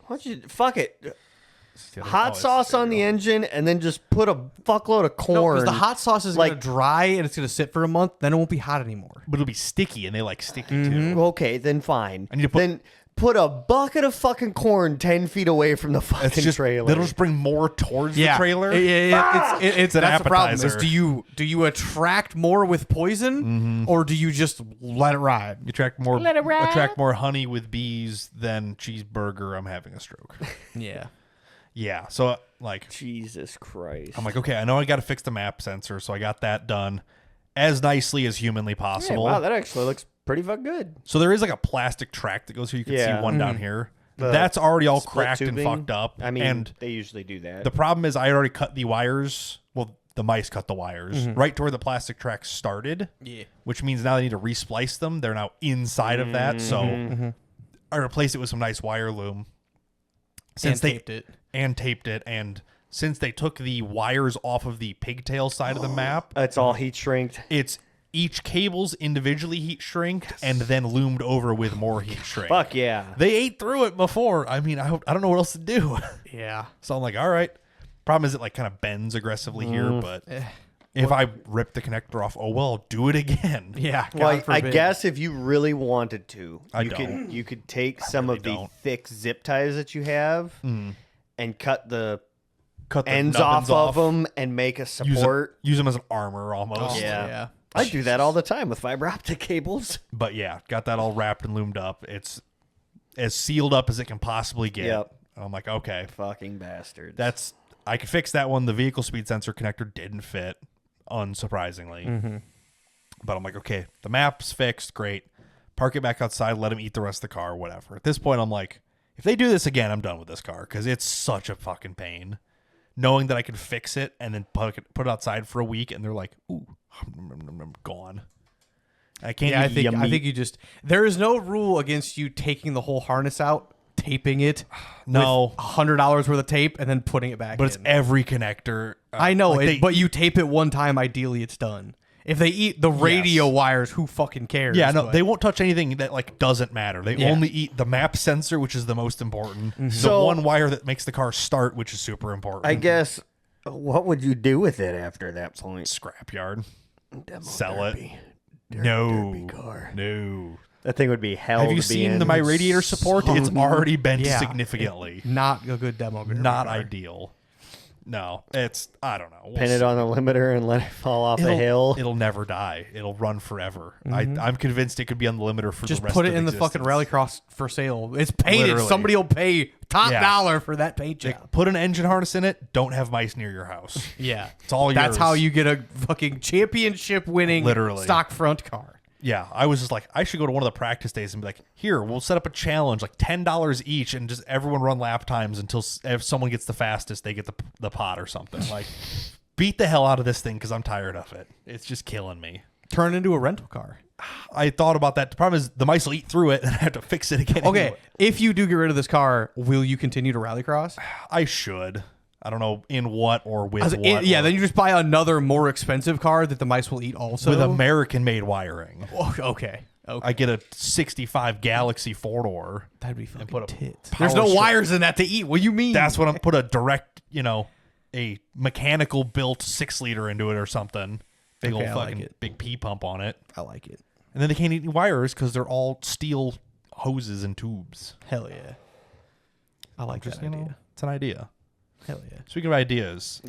Why don't you... Fuck it. Oh, Hot it's- sauce there on you the go. engine, and then just put a fuckload of No, corn. because the hot sauce is like- gonna dry and it's gonna sit for a month. Then it won't be hot anymore. But it'll be sticky, and they like sticky too. Okay, then fine. I need to put- Then put a bucket of fucking corn 10 feet away from the It's fucking just trailer. that'll just bring more towards the trailer. It's an that's the problem. Is appetizer. do you attract more with poison or do you just let it ride? You attract more honey with bees than cheeseburger. I'm having a stroke. Yeah. Yeah. So like, Jesus Christ. I'm like, okay, I know I got to fix the map sensor, so I got that done as nicely as humanly Hey, possible. wow, that actually looks pretty fucking good. So there is like a plastic track that goes here. You can Yeah. see one down here. The That's already all split cracked tubing. and fucked up. I mean, and they usually do that. the problem is I already cut the wires. Well, the mice cut the wires right to where the plastic track started. Yeah. Which means now they need to resplice them. They're now inside of that. So I replaced it with some nice wire loom. And taped it. And taped it. And since they took the wires off of the pigtail side of the map, It's all heat shrinked. it's each cable's individually heat shrinked and then loomed over with more heat shrink. Fuck yeah. They ate through it before. I mean, I don't know what else to do. Yeah. So I'm like, all right. Problem is it like kind of bends aggressively here, but if I rip the connector off, oh well, do it again. Yeah. Well, God I forbid. guess if you really wanted to, I you don't. could you could take some really of the don't. thick zip ties that you have and cut the Cut the ends nubbins off of them and make a support. Use them as an armor almost. Yeah. Yeah. I do that all the time with fiber optic cables. But yeah, got that all wrapped and loomed up. It's as sealed up as it can possibly get. Yep. I'm like, okay, Fucking bastards. I could fix that one. The vehicle speed sensor connector didn't fit, unsurprisingly. But I'm like, okay, the map's fixed, great. Park it back outside, let them eat the rest of the car, whatever. At this point, I'm like, if they do this again, I'm done with this car because it's such a fucking pain. Knowing that I can fix it and then put it outside for a week, and they're like, ooh, I'm gone. I can't. Yeah, eat I think you just there is no rule against you taking the whole harness out, taping it. No. $100 worth of tape and then putting it back. But it's in. every connector. I know like it, but you tape it one time. Ideally, it's done. If they eat the radio wires, who fucking cares? Yeah, no, But- they won't touch anything that like doesn't matter. They Yeah. only eat the map sensor, which is the most important. The So- one wire that makes the car start, which is super important. I guess. What would you do with it after that point? Scrapyard. Demo Sell derby. it. No. derby car. No. That thing would be hell. Have to you be seen in. my radiator support? It's already bent Yeah. significantly. not a good demo. Not car. ideal. No, it's I don't know. We'll Pin it see. on the limiter and let it fall off a hill. It'll never die. It'll run forever. I'm convinced it could be on the limiter for Just the rest put it of in the existence. fucking rallycross for sale. It's painted. Literally. Somebody will pay top Yeah. dollar for that paint job. Put an engine harness in it. Don't have mice near your house. Yeah, It's all That's yours. how you get a fucking championship winning Literally. stock front car. Yeah, I was just like, I should go to one of the practice days and be like, here, we'll set up a challenge, like $10 each, and just everyone run lap times until if someone gets the fastest, they get the pot or something. Like, beat the hell out of this thing because I'm tired of it. It's just killing me. Turn into a rental car. I thought about that. The problem is the mice will eat through it, and I have to fix it again. Okay, anyway. if you do get rid of this car, will you continue to rallycross? I should. I don't know in what or with what. Yeah, or then you just buy another more expensive car that the mice will eat also. with American-made wiring. Oh, okay. I get a 65 Galaxy 4-door. That'd be fucking put a tits. power There's no strip- wires in that to eat. What do you mean? That's what I'm put a direct, a mechanical built 6-liter into it or something. Big Okay, old I like fucking it. big P pump on it. I like it. And then they can't eat any wires because they're all steel hoses and tubes. Hell yeah. I like that idea. It's an idea. Hell yeah. Speaking of ideas,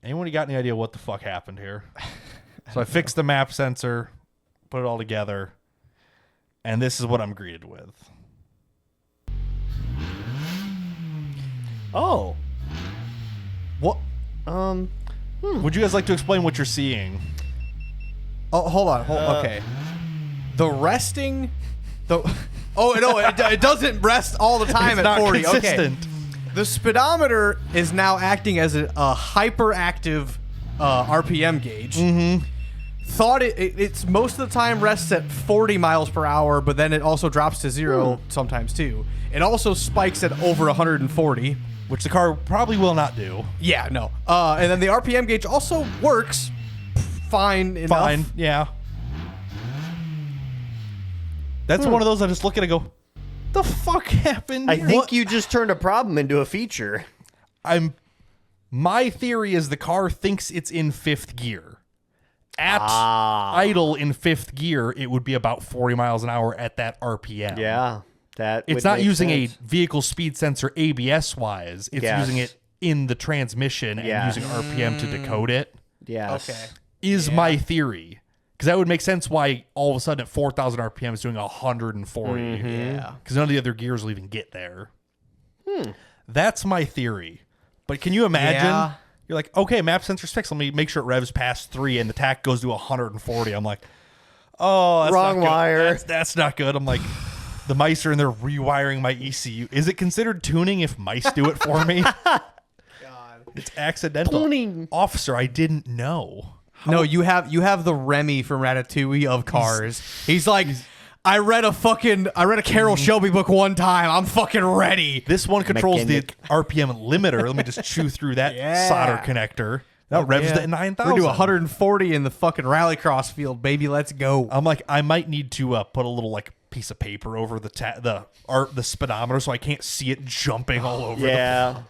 anyone got any idea what the fuck happened here? So I fixed the map sensor, put it all together, and this is what I'm greeted with. Oh. What? Would you guys like to explain what you're seeing? Oh, hold on. Okay. The resting. Oh no! It doesn't rest all the time It's at not 40. consistent. Okay. The speedometer is now acting as a hyperactive RPM gauge. Mm-hmm. Thought it's most of the time rests at 40 miles per hour, but then it also drops to 0 sometimes too. It also spikes at over 140. Which the car probably will not do. Yeah, no. And then the RPM gauge also works fine enough. Fine, yeah. That's one of those I just look at and go, the fuck happened I here? think you just turned a problem into a feature. My theory is the car thinks it's in 5th gear. At idle in 5th gear, it would be about 40 miles an hour at that RPM. Yeah. It's not using a vehicle speed sensor ABS wise. It's using it in the transmission and using RPM to decode it. Yes. Okay. Is my theory. Because that would make sense why all of a sudden at 4,000 RPM it's doing 140. Yeah. Because none of the other gears will even get there. That's my theory. But can you imagine? Yeah. You're like, okay, map sensor's fixed. Let me make sure it revs past 3 and the tach goes to 140. I'm like, oh, that's Wrong not good. wire. That's not good. I'm like, the mice are in there rewiring my ECU. Is it considered tuning if mice do it for me? God. It's accidental. Tuning. Officer, I didn't know. No, you have the Remy from Ratatouille of cars. He's like, I read a Carol Shelby book one time. I'm fucking ready. This one controls Mechanic. the RPM limiter. Let me just chew through that solder connector. That revs to 9,000. We're doing 140 in the fucking rallycross field, baby. Let's go. I'm like, I might need to put a little piece of paper over the speedometer so I can't see it jumping all over. Yeah.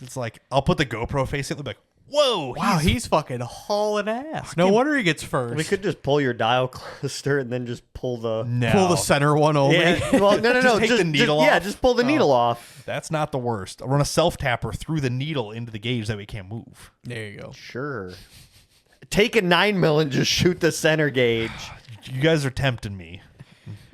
It's like I'll put the GoPro face in. They'll be like, whoa, Wow, he's fucking hauling ass. No wonder he gets first. We could just pull your dial cluster and then just pull the... no. pull the center one only. Yeah. Well, no. Just take the needle Yeah, off? just pull the needle off. That's not the worst. I'll run a self tapper through the needle into the gauge that we can't move. There you go. Sure. Take a 9mm and just shoot the center gauge. You guys are tempting me.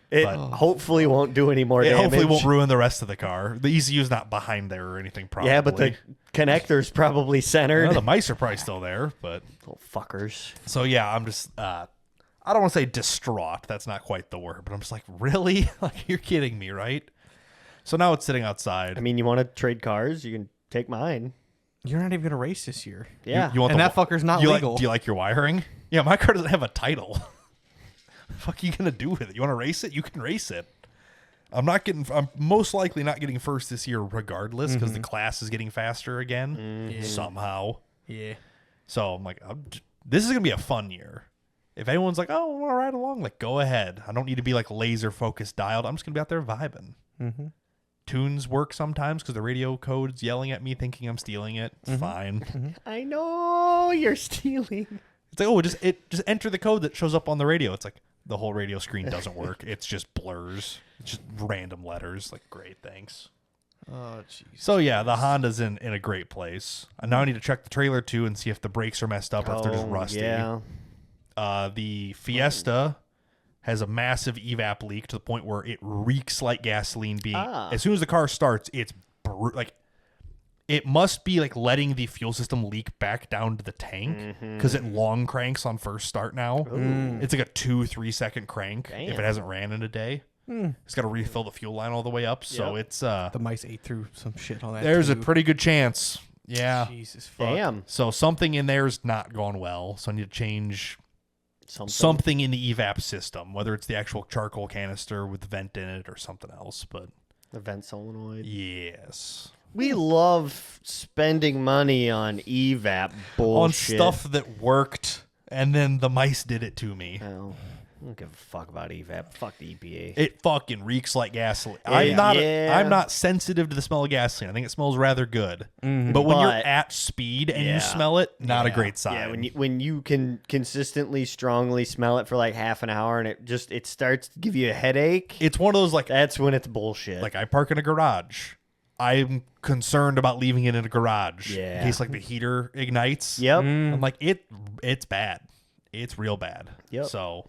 It But- hopefully won't do any more It damage. hopefully won't ruin the rest of the car. The ECU is not behind there or anything, probably. Yeah, but the connector's probably centered. No, the mice are probably still there, but Little fuckers. so yeah, I'm just I don't want to say distraught. That's not quite the word, but I'm just like, really? Like, you're kidding me, right? So now it's sitting outside. I mean, you want to trade cars? You can take mine. You're not even gonna race this year. Yeah. You want And the- that fucker's not you legal. Do you like your wiring? Yeah, my car doesn't have a title. What the fuck are you gonna do with it? You want to race it? You can race it. I'm most likely not getting first this year regardless because the class is getting faster again somehow. Yeah. So I'm like, this is going to be a fun year. If anyone's like, oh, I want to ride along, like, go ahead. I don't need to be like laser focused dialed. I'm just going to be out there vibing. Mm-hmm. Tunes work sometimes because the radio code's yelling at me thinking I'm stealing it. It's fine. I know you're stealing. It's like, oh, just enter the code that shows up on the radio. It's like the whole radio screen doesn't work. It's just blurs. It's just random letters. Like, great, thanks. Oh, jeez. So yeah, the Honda's in a great place. I now need to check the trailer too and see if the brakes are messed up or if they're just rusty. Yeah. The Fiesta has a massive evap leak to the point where it reeks like gasoline being. As soon as the car starts, it's it must be like letting the fuel system leak back down to the tank because it long cranks on first start now. It's like a 2-3 second crank if it hasn't ran in a day. It's got to refill the fuel line all the way up. So it's The mice ate through some shit on that. there's a too. pretty good chance. Yeah. Jesus fuck. Damn. So something in there is not going well. So I need to change something in the evap system, whether it's the actual charcoal canister with the vent in it or something else. But The vent solenoid. yes. We love spending money on evap bullshit. On stuff that worked, and then the mice did it to me. Oh, I don't give a fuck about evap. Fuck the EPA. It fucking reeks like gasoline. Yeah. I'm not sensitive to the smell of gasoline. I think it smells rather good. But when you're But- at speed and Yeah. you smell it, not a Yeah. great sign. Yeah, when you can consistently, strongly smell it for like half an hour and it starts to give you a headache, It's one of those that's when it's bullshit. like I park in a garage. I'm concerned about leaving it in a garage Yeah. in case like the heater ignites. Yep. I'm like it's bad. It's real bad. Yep. So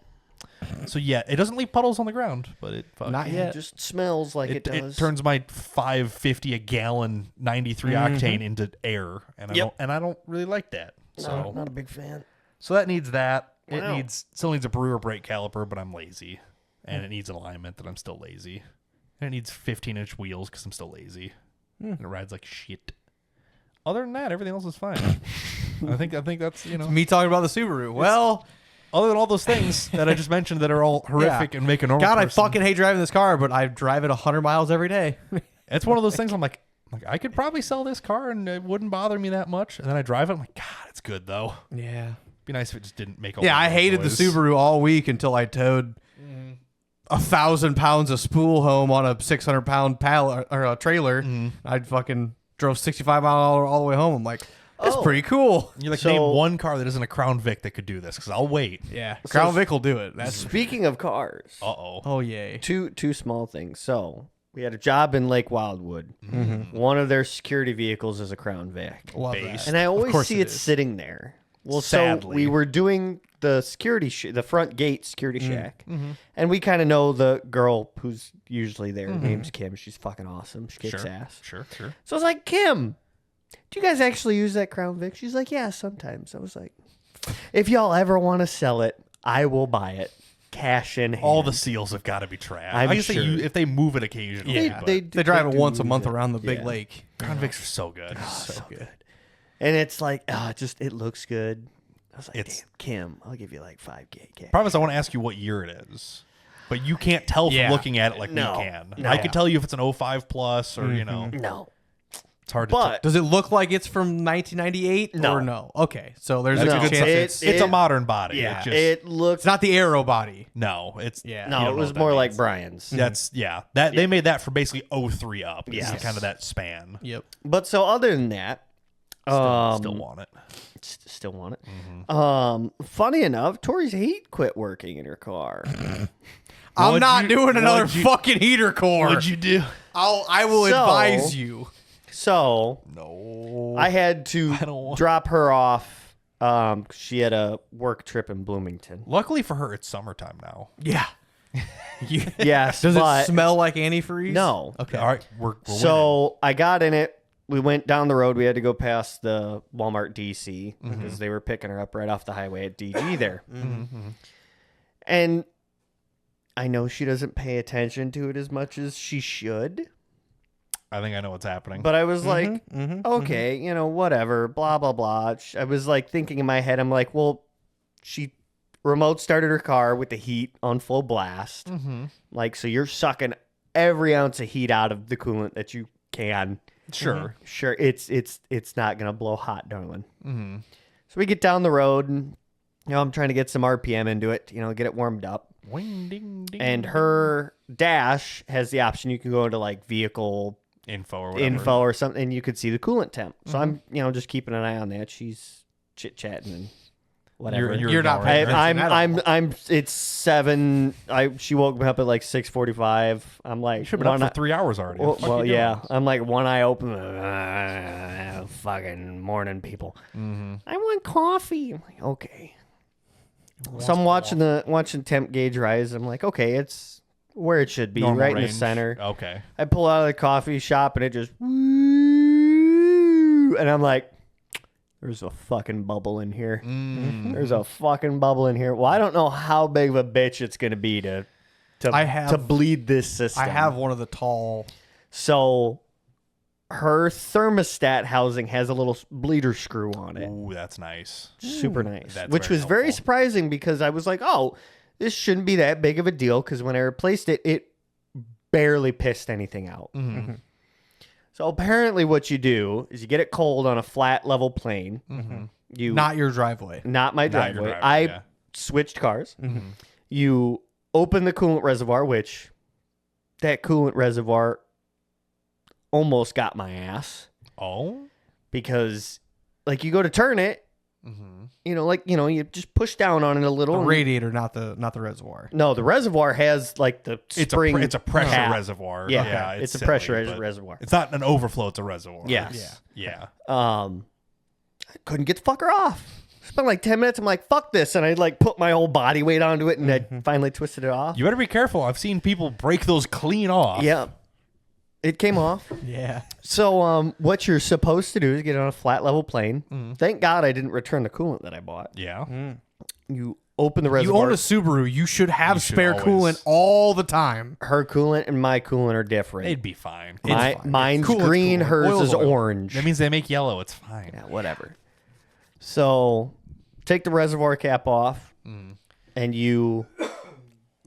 yeah, it doesn't leave puddles on the ground, but it Not It yet. just smells like it it does. turns my 550 a gallon 93 octane into air, and I don't really like that. So not a big fan. so that needs that. Wow. It still needs a brewer brake caliper, but I'm lazy, and it needs an alignment that I'm still lazy, and it needs 15-inch wheels because I'm still lazy, and it rides like shit. Other than that, everything else is fine. I think that's Me talking about the Subaru. Well, other than all those things that I just mentioned that are all horrific and make a normal God, I person- fucking hate driving this car, but I drive it 100 miles every day. It's one of those things I'm like I could probably sell this car and it wouldn't bother me that much. And then I drive it, I'm like, God, it's good though. Yeah. Be nice if it just didn't make all Yeah, that I hated noise. the Subaru all week until I towed 1,000 pounds of spool home on a 600-pound pallet or a trailer. I'd fucking drove 65 miles all the way home. I'm like, that's pretty cool. You're like, So- name one car that isn't a Crown Vic that could do this because I'll wait. Yeah, Crown Vic will do it. That's Speaking of cars, oh yay. two small things. So we had a job in Lake Wildwood. One of their security vehicles is a Crown Vic, Love Based. that. and I always course see it it is. sitting there. Well, Sadly. so we were doing the security, the front gate security shack, and we kind of know the girl who's usually there. Her name's Kim. She's fucking awesome. She kicks Sure. ass. Sure. So I was like, Kim, do you guys actually use that Crown Vic? She's like, yeah, sometimes. I was like, if y'all ever want to sell it, I will buy it. Cash in hand. All the seals have got to be trash. I'm I guess sure. if they move it occasionally. Yeah, but they drive it do once a use month it. around the big Yeah. lake. Crown Vics are so good. so good. And it's like, it looks good. I was like, It's- damn, Kim, I'll give you like $5K cash. Promise I want to ask you what year it is. But you can't tell from Yeah. looking at it like No. we can. No. I can tell you if it's an 05 plus or, No. it's hard to But Does it look like it's from 1998 No. or no? Okay, so there's No. a good chance It's- It's a it- modern body. Yeah. It just, it looks. it's not the Aero body. no, it's Yeah. you No, don't it know was what that more like means. Brian's. That's that they made that for basically 03 up. Is Yes. kind of that span. Yep. But so other than that, Still want it. still want it. Funny enough, Tori's heat quit working in her car. I'm What'd not you- doing another what'd you- fucking heater core. What'd you do? I will So- advise you. So No. I had to I don't want- drop her off. She had a work trip in Bloomington. Luckily for her, it's summertime now. Yeah. Yes, Does but it smell like antifreeze? No. Okay. All right, we're winning. So I got in it. We went down the road. We had to go past the Walmart DC because they were picking her up right off the highway at DG there. And I know she doesn't pay attention to it as much as she should. I think I know what's happening. But I was like, okay, whatever, blah, blah, blah. I was like thinking in my head, I'm like, well, she remote started her car with the heat on full blast. Like, so you're sucking every ounce of heat out of the coolant that you can. Sure. Sure, it's not gonna blow hot, darling. So we get down the road, and I'm trying to get some RPM into it, get it warmed up. Wing, ding, ding. And her dash has the option you can go into like vehicle info or whatever. info or something, and you could see the coolant temp. So I'm just keeping an eye on that. She's chit chatting and whatever. You're not ignoring paying her. attention at all. I'm. It's 7. She woke me up at like 6:45. I'm like, You should have been up for 3 hours already. What the fuck well, you yeah. doing? I'm like one eye open. Fucking morning, people. I want coffee. I'm like, okay. So I'm watching temp gauge rise. I'm like, okay, it's where it should be, Normal right in range. the center. Okay. I pull out of the coffee shop and it just and I'm like, there's a fucking bubble in here. There's a fucking bubble in here. Well, I don't know how big of a bitch it's gonna be to bleed this system. I have one of the tall. So her thermostat housing has a little bleeder screw on it. Ooh, that's nice. Super nice. That's Which very was very helpful. surprising because I was like, oh, this shouldn't be that big of a deal because when I replaced it, it barely pissed anything out. So apparently what you do is you get it cold on a flat level plane. You Not your driveway. Not my Not your driveway. driveway, I yeah. switched cars. You open the coolant reservoir, which that coolant reservoir almost got my ass Oh. because like you go to turn it, you just push down on it a little. The and- radiator, not the reservoir. No, the reservoir has like the spring. It's a pressure cap. reservoir. Yeah, it's a silly, pressure but reservoir. It's not an overflow. It's a reservoir. Yes. Yeah. I couldn't get the fucker off. Spent like 10 minutes. I'm like, fuck this. And I like put my whole body weight onto it and I finally twisted it off. You better be careful. I've seen people break those clean off. Yeah. It came off. Yeah. So what you're supposed to do is get on a flat level plane. Thank God I didn't return the coolant that I bought. Yeah. You open the You reservoir. own a Subaru. You should have You should spare always- coolant all the time. Her coolant and my coolant are different. They'd be fine. It's fine. Mine's Coolant's green, cool. hers Oil's is oil. orange. That means they make yellow. It's fine. Yeah, whatever. So take the reservoir cap off and you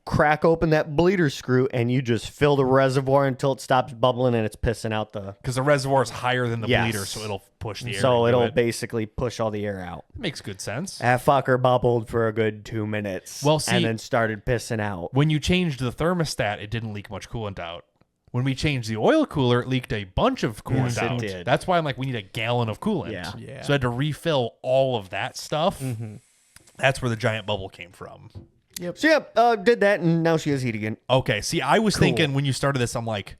crack open that bleeder screw and you just fill the reservoir until it stops bubbling and it's pissing out the... Because the reservoir is higher than the Yes. bleeder, so it'll push the air. So into it'll it. basically push all the air out. Makes good sense. That fucker bubbled for a good 2 minutes. Well, see- and then started pissing out. When you changed the thermostat, it didn't leak much coolant out. When we changed the oil cooler, it leaked a bunch of coolant Yes, it out. did. That's why I'm like, we need a gallon of coolant. Yeah. Yeah. So I had to refill all of that stuff. That's where the giant bubble came from. So yeah, did that and now she has heat again. Okay. See, I was thinking when you started this, I'm like,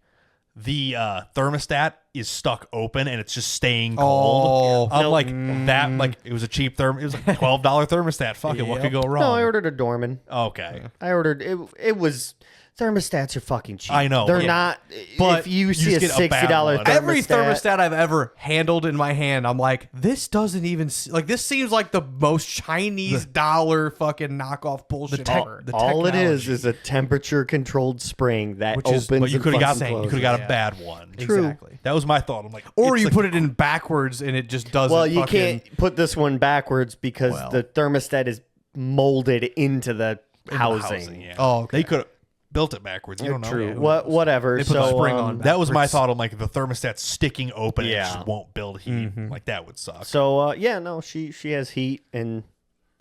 the thermostat is stuck open and it's just staying cold. Oh. I'm like, that, like, it was a cheap it was like a $12 thermostat. Fuck it. What could go wrong? No, I ordered a Dorman. Okay. I ordered it was thermostats are fucking cheap. I know, They're yeah. not. But if you you see a just get a bad $60 one. thermostat, Every thermostat I've ever handled in my hand, I'm like, this doesn't even like this seems like the most Chinese dollar fucking knockoff bullshit ever. all it technology. is a temperature controlled spring that Which is- opens. But you and could have got fucking you closes. could have got Yeah. a bad one. True. Exactly. That was my thought. I'm like, Or it's you like- put it in backwards and it just doesn't. Well, you fucking- can't put this one backwards because Well. the thermostat is molded into the in the housing. yeah. Oh, okay. They could have built it backwards. You don't know. True. Yeah. Whatever. They put so the spring on That was my backwards. thought. I'm like, the thermostat's sticking open and it Yeah. just won't build heat. Like, that would suck. So yeah, no, she has heat and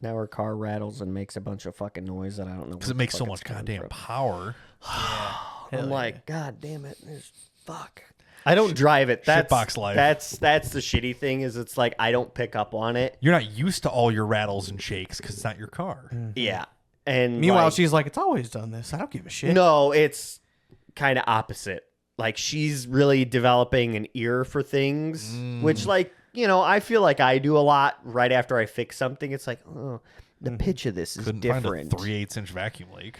now her car rattles and makes a bunch of fucking noise that I don't know. Because it makes so much goddamn power. I'm like, God damn it, fuck. I don't drive it. That's Shitbox life. That's the shitty thing is it's like I don't pick up on it. You're not used to all your rattles and shakes because it's not your car. Yeah. And Meanwhile, like, she's like, it's always done this. I don't give a shit. no, it's kind of opposite. Like she's really developing an ear for things, which like, I feel like I do a lot right after I fix something. It's like, oh, the pitch of this is Couldn't different. find a 3/8-inch vacuum leak.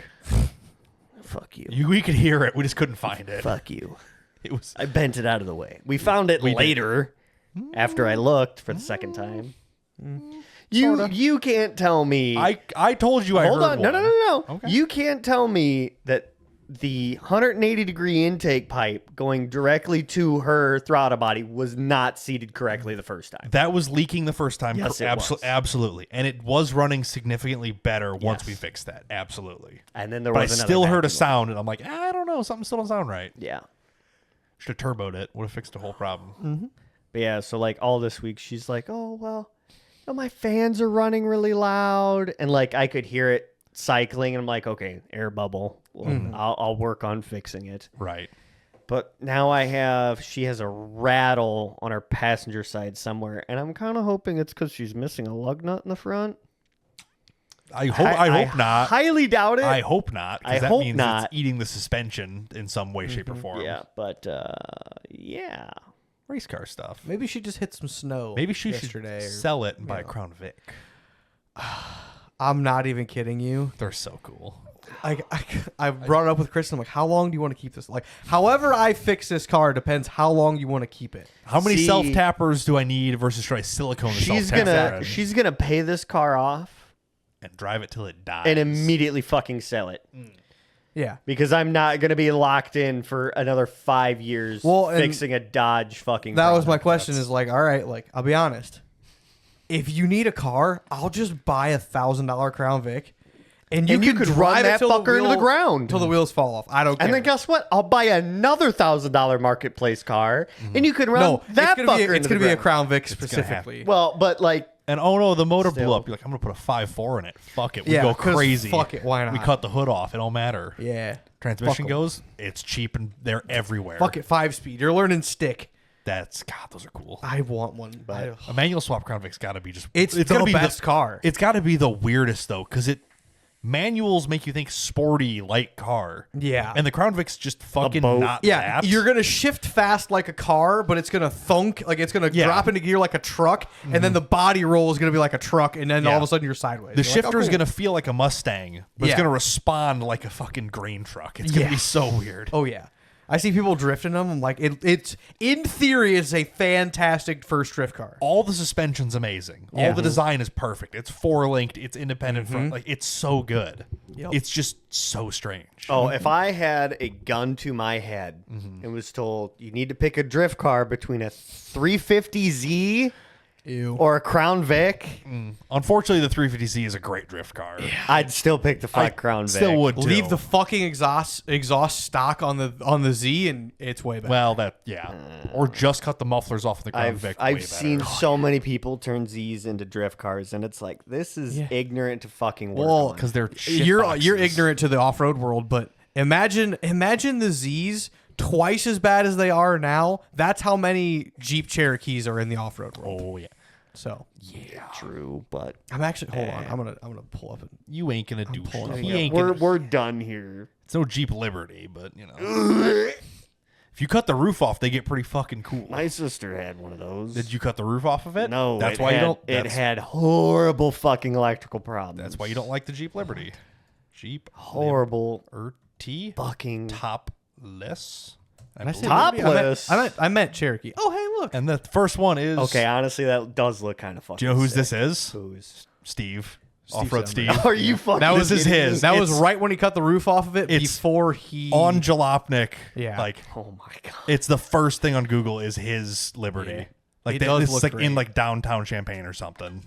Fuck you. We could hear it. We just couldn't find it. Fuck you. It was. I bent it out of the way. We found it later after I looked for the second time. You can't tell me. I told you I Hold heard on. No, one. no, no, no. Okay. You can't tell me that the 180-degree intake pipe going directly to her throttle body was not seated correctly the first time. That was leaking the first time. Yes, it was. Absolutely. And it was running significantly better once Yes. we fixed that. Absolutely. And then there But I was another still heard a vacuum. sound, and I'm like, I don't know. Something still doesn't sound right. Yeah. Should have turboed it. Would have fixed the whole problem. But yeah, so like all this week, she's like, oh, well, my fans are running really loud. And like I could hear it cycling. And I'm like, okay, air bubble. Well, I'll work on fixing it. Right. But now she has a rattle on her passenger side somewhere. And I'm kind of hoping it's because she's missing a lug nut in the front. I hope not. Highly doubt it. I hope not. I Because that hope means not. it's eating the suspension in some way, shape, or form. Yeah, but yeah. Race car stuff. Maybe she just hit some snow. Maybe she yesterday should or- sell it and buy a Crown Vic. I'm not even kidding you. They're so cool. I brought it up with Chris. I'm like, how long do you want to keep this? Like, however I fix this car depends how long you want to keep it. How many See, self tappers do I need versus should I silicone the self tapper she's gonna pay this car off and drive it till it dies and immediately fucking sell it. Yeah. Because I'm not gonna be locked in for another 5 years fixing a Dodge fucking. That was my product. question. Is like, all right, like I'll be honest. If you need a car, I'll just buy $1,000 Crown Vic. And you could run that fucker into the ground until the wheels fall off. I don't care. And then guess what? I'll buy another $1,000 marketplace car, and you can run that fucker it's into gonna the be a ground. Crown Vic gonna specifically. Well, but like, and oh no, the motor Still. blew up. You're like, I'm gonna put a 5.4 in it. Fuck it. We Yeah, go 'cause crazy. fuck it, why not? We cut the hood off. It don't matter. Yeah. Transmission Fuck 'em. goes. It's cheap and they're everywhere. Fuck it, 5-speed. You're learning stick. That's God. Those are cool. I want one. But- A manual swap Crown Vic's got to be just. It's the gotta be best car. It's got to be the weirdest though, because manuals make you think sporty, light car. Yeah. And the Crown Vic's just fucking boat. not. Yeah, that. you're gonna shift fast like a car, but it's gonna thunk, like it's gonna Yeah. drop into gear like a truck, and then the body roll is gonna be like a truck, and then all of Yeah. a sudden you're sideways. The You're like, shifter oh, is cool. gonna feel like a Mustang, but it's Yeah. gonna respond like a fucking grain truck. It's gonna Yeah. be so weird. Oh yeah, I see people drifting them. I'm like, it's in theory, it's a fantastic first drift car. All the suspension's amazing. Yeah. All the design is perfect. It's four linked. It's independent front. Like it's so good. Yep. It's just so strange. oh, if I had a gun to my head and was told you need to pick a drift car between a 350Z Ew. or a Crown Vic, Unfortunately, the 350Z is a great drift car. I'd still pick the fuck Crown Vic. Still would too. Leave the fucking exhaust stock on the Z, and it's way better. Well, that or just cut the mufflers off the Crown Vic. way I've better. seen so many people turn Z's into drift cars, and it's like this is ignorant to fucking work Well, on. because they're you're shitboxes. ignorant to the off road world, but imagine the Z's twice as bad as they are now. That's how many Jeep Cherokees are in the off road world. Oh yeah. So True, but I'm actually hold on. I'm gonna pull up. You ain't gonna do pulling shit. up He now. ain't gonna. we're done here. It's no Jeep Liberty, but you know. If you cut the roof off, they get pretty fucking cool. My sister had one of those. Did you cut the roof off of it? No, That's it why had, you don't. It That's, had horrible fucking electrical problems. that's why you don't like the Jeep Liberty. Jeep horrible Liberty fucking topless. Did I say Topless? I meant Cherokee. Oh hey, look. And the first one is Okay, honestly, that does look kind of fucking. Do you know whose sick. this is? Who's? Steve. Steve Off-road Sandberg. Steve. Are you fucking? That was This is kidding me? his. That was It's right when he cut the roof off of it. it's Before he on Jalopnik. Yeah. Like Oh my god. it's the first thing on Google is his Liberty. Yeah. Like It they, does this is look like great. in like downtown Champaign or something.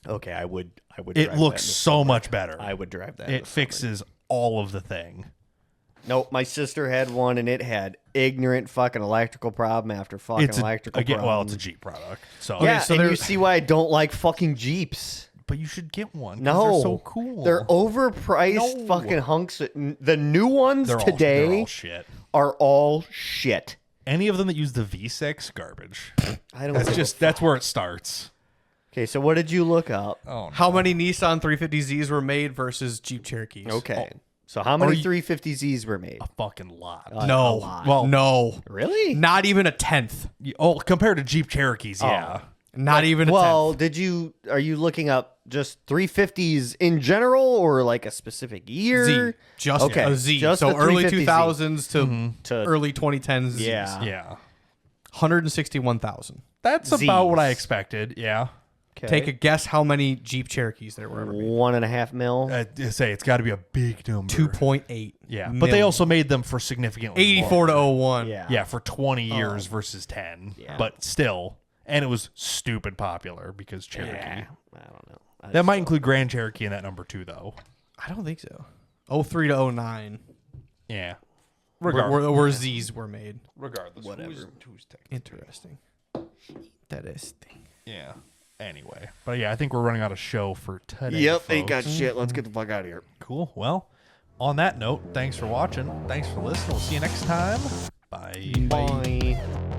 Okay, I would. It drive looks that. so much better. I would drive that. It fixes all of the thing. Nope, my sister had one, and it had ignorant fucking electrical problem after fucking It's electrical problem. well, it's a Jeep product. So Yeah, so and there- you see why I don't like fucking Jeeps. but you should get one. 'cause No, they're so cool. They're overpriced No. fucking hunks. The new ones They're all today shit. are all shit. Any of them that use the V6 garbage. I don't. That's give a just that's where it starts. Okay, so what did you look up? Oh, How many Nissan 350Zs were made versus Jeep Cherokees? Okay, so how many you- 350Zs were made? a fucking lot. A No. lot. Well, No. Really? Not even a tenth. compared to Jeep Cherokees, yeah. Not even a Well, tenth. did you? Are you looking up just 350s in general, or like a specific year? Z. Just Okay, a Z. just so the early 350Z. 2000s to To- early 2010s. Zs. Yeah. Yeah. 161,000. That's Zs. about what I expected. Yeah. Okay. Take a guess how many Jeep Cherokees there were ever made. 1.5 mil. I say it's got to be a big number. 2.8. Yeah, but they also made them for significantly 84 to more. 01. Yeah. Yeah, for 20 years versus 10. Yeah. But still, and it was stupid popular because Cherokee. Yeah. I don't know. That might include Grand Cherokee in that number too, though. I don't think so. 03 to 09. Yeah. Where Zs were made. Regardless, Whatever. Who's Interesting. Interesting. yeah. Anyway, but yeah, I think we're running out of show for today. Yep, folks. ain't got shit. Let's get the fuck out of here. Cool. Well, on that note, thanks for watching. Thanks for listening. We'll see you next time. Bye. Bye.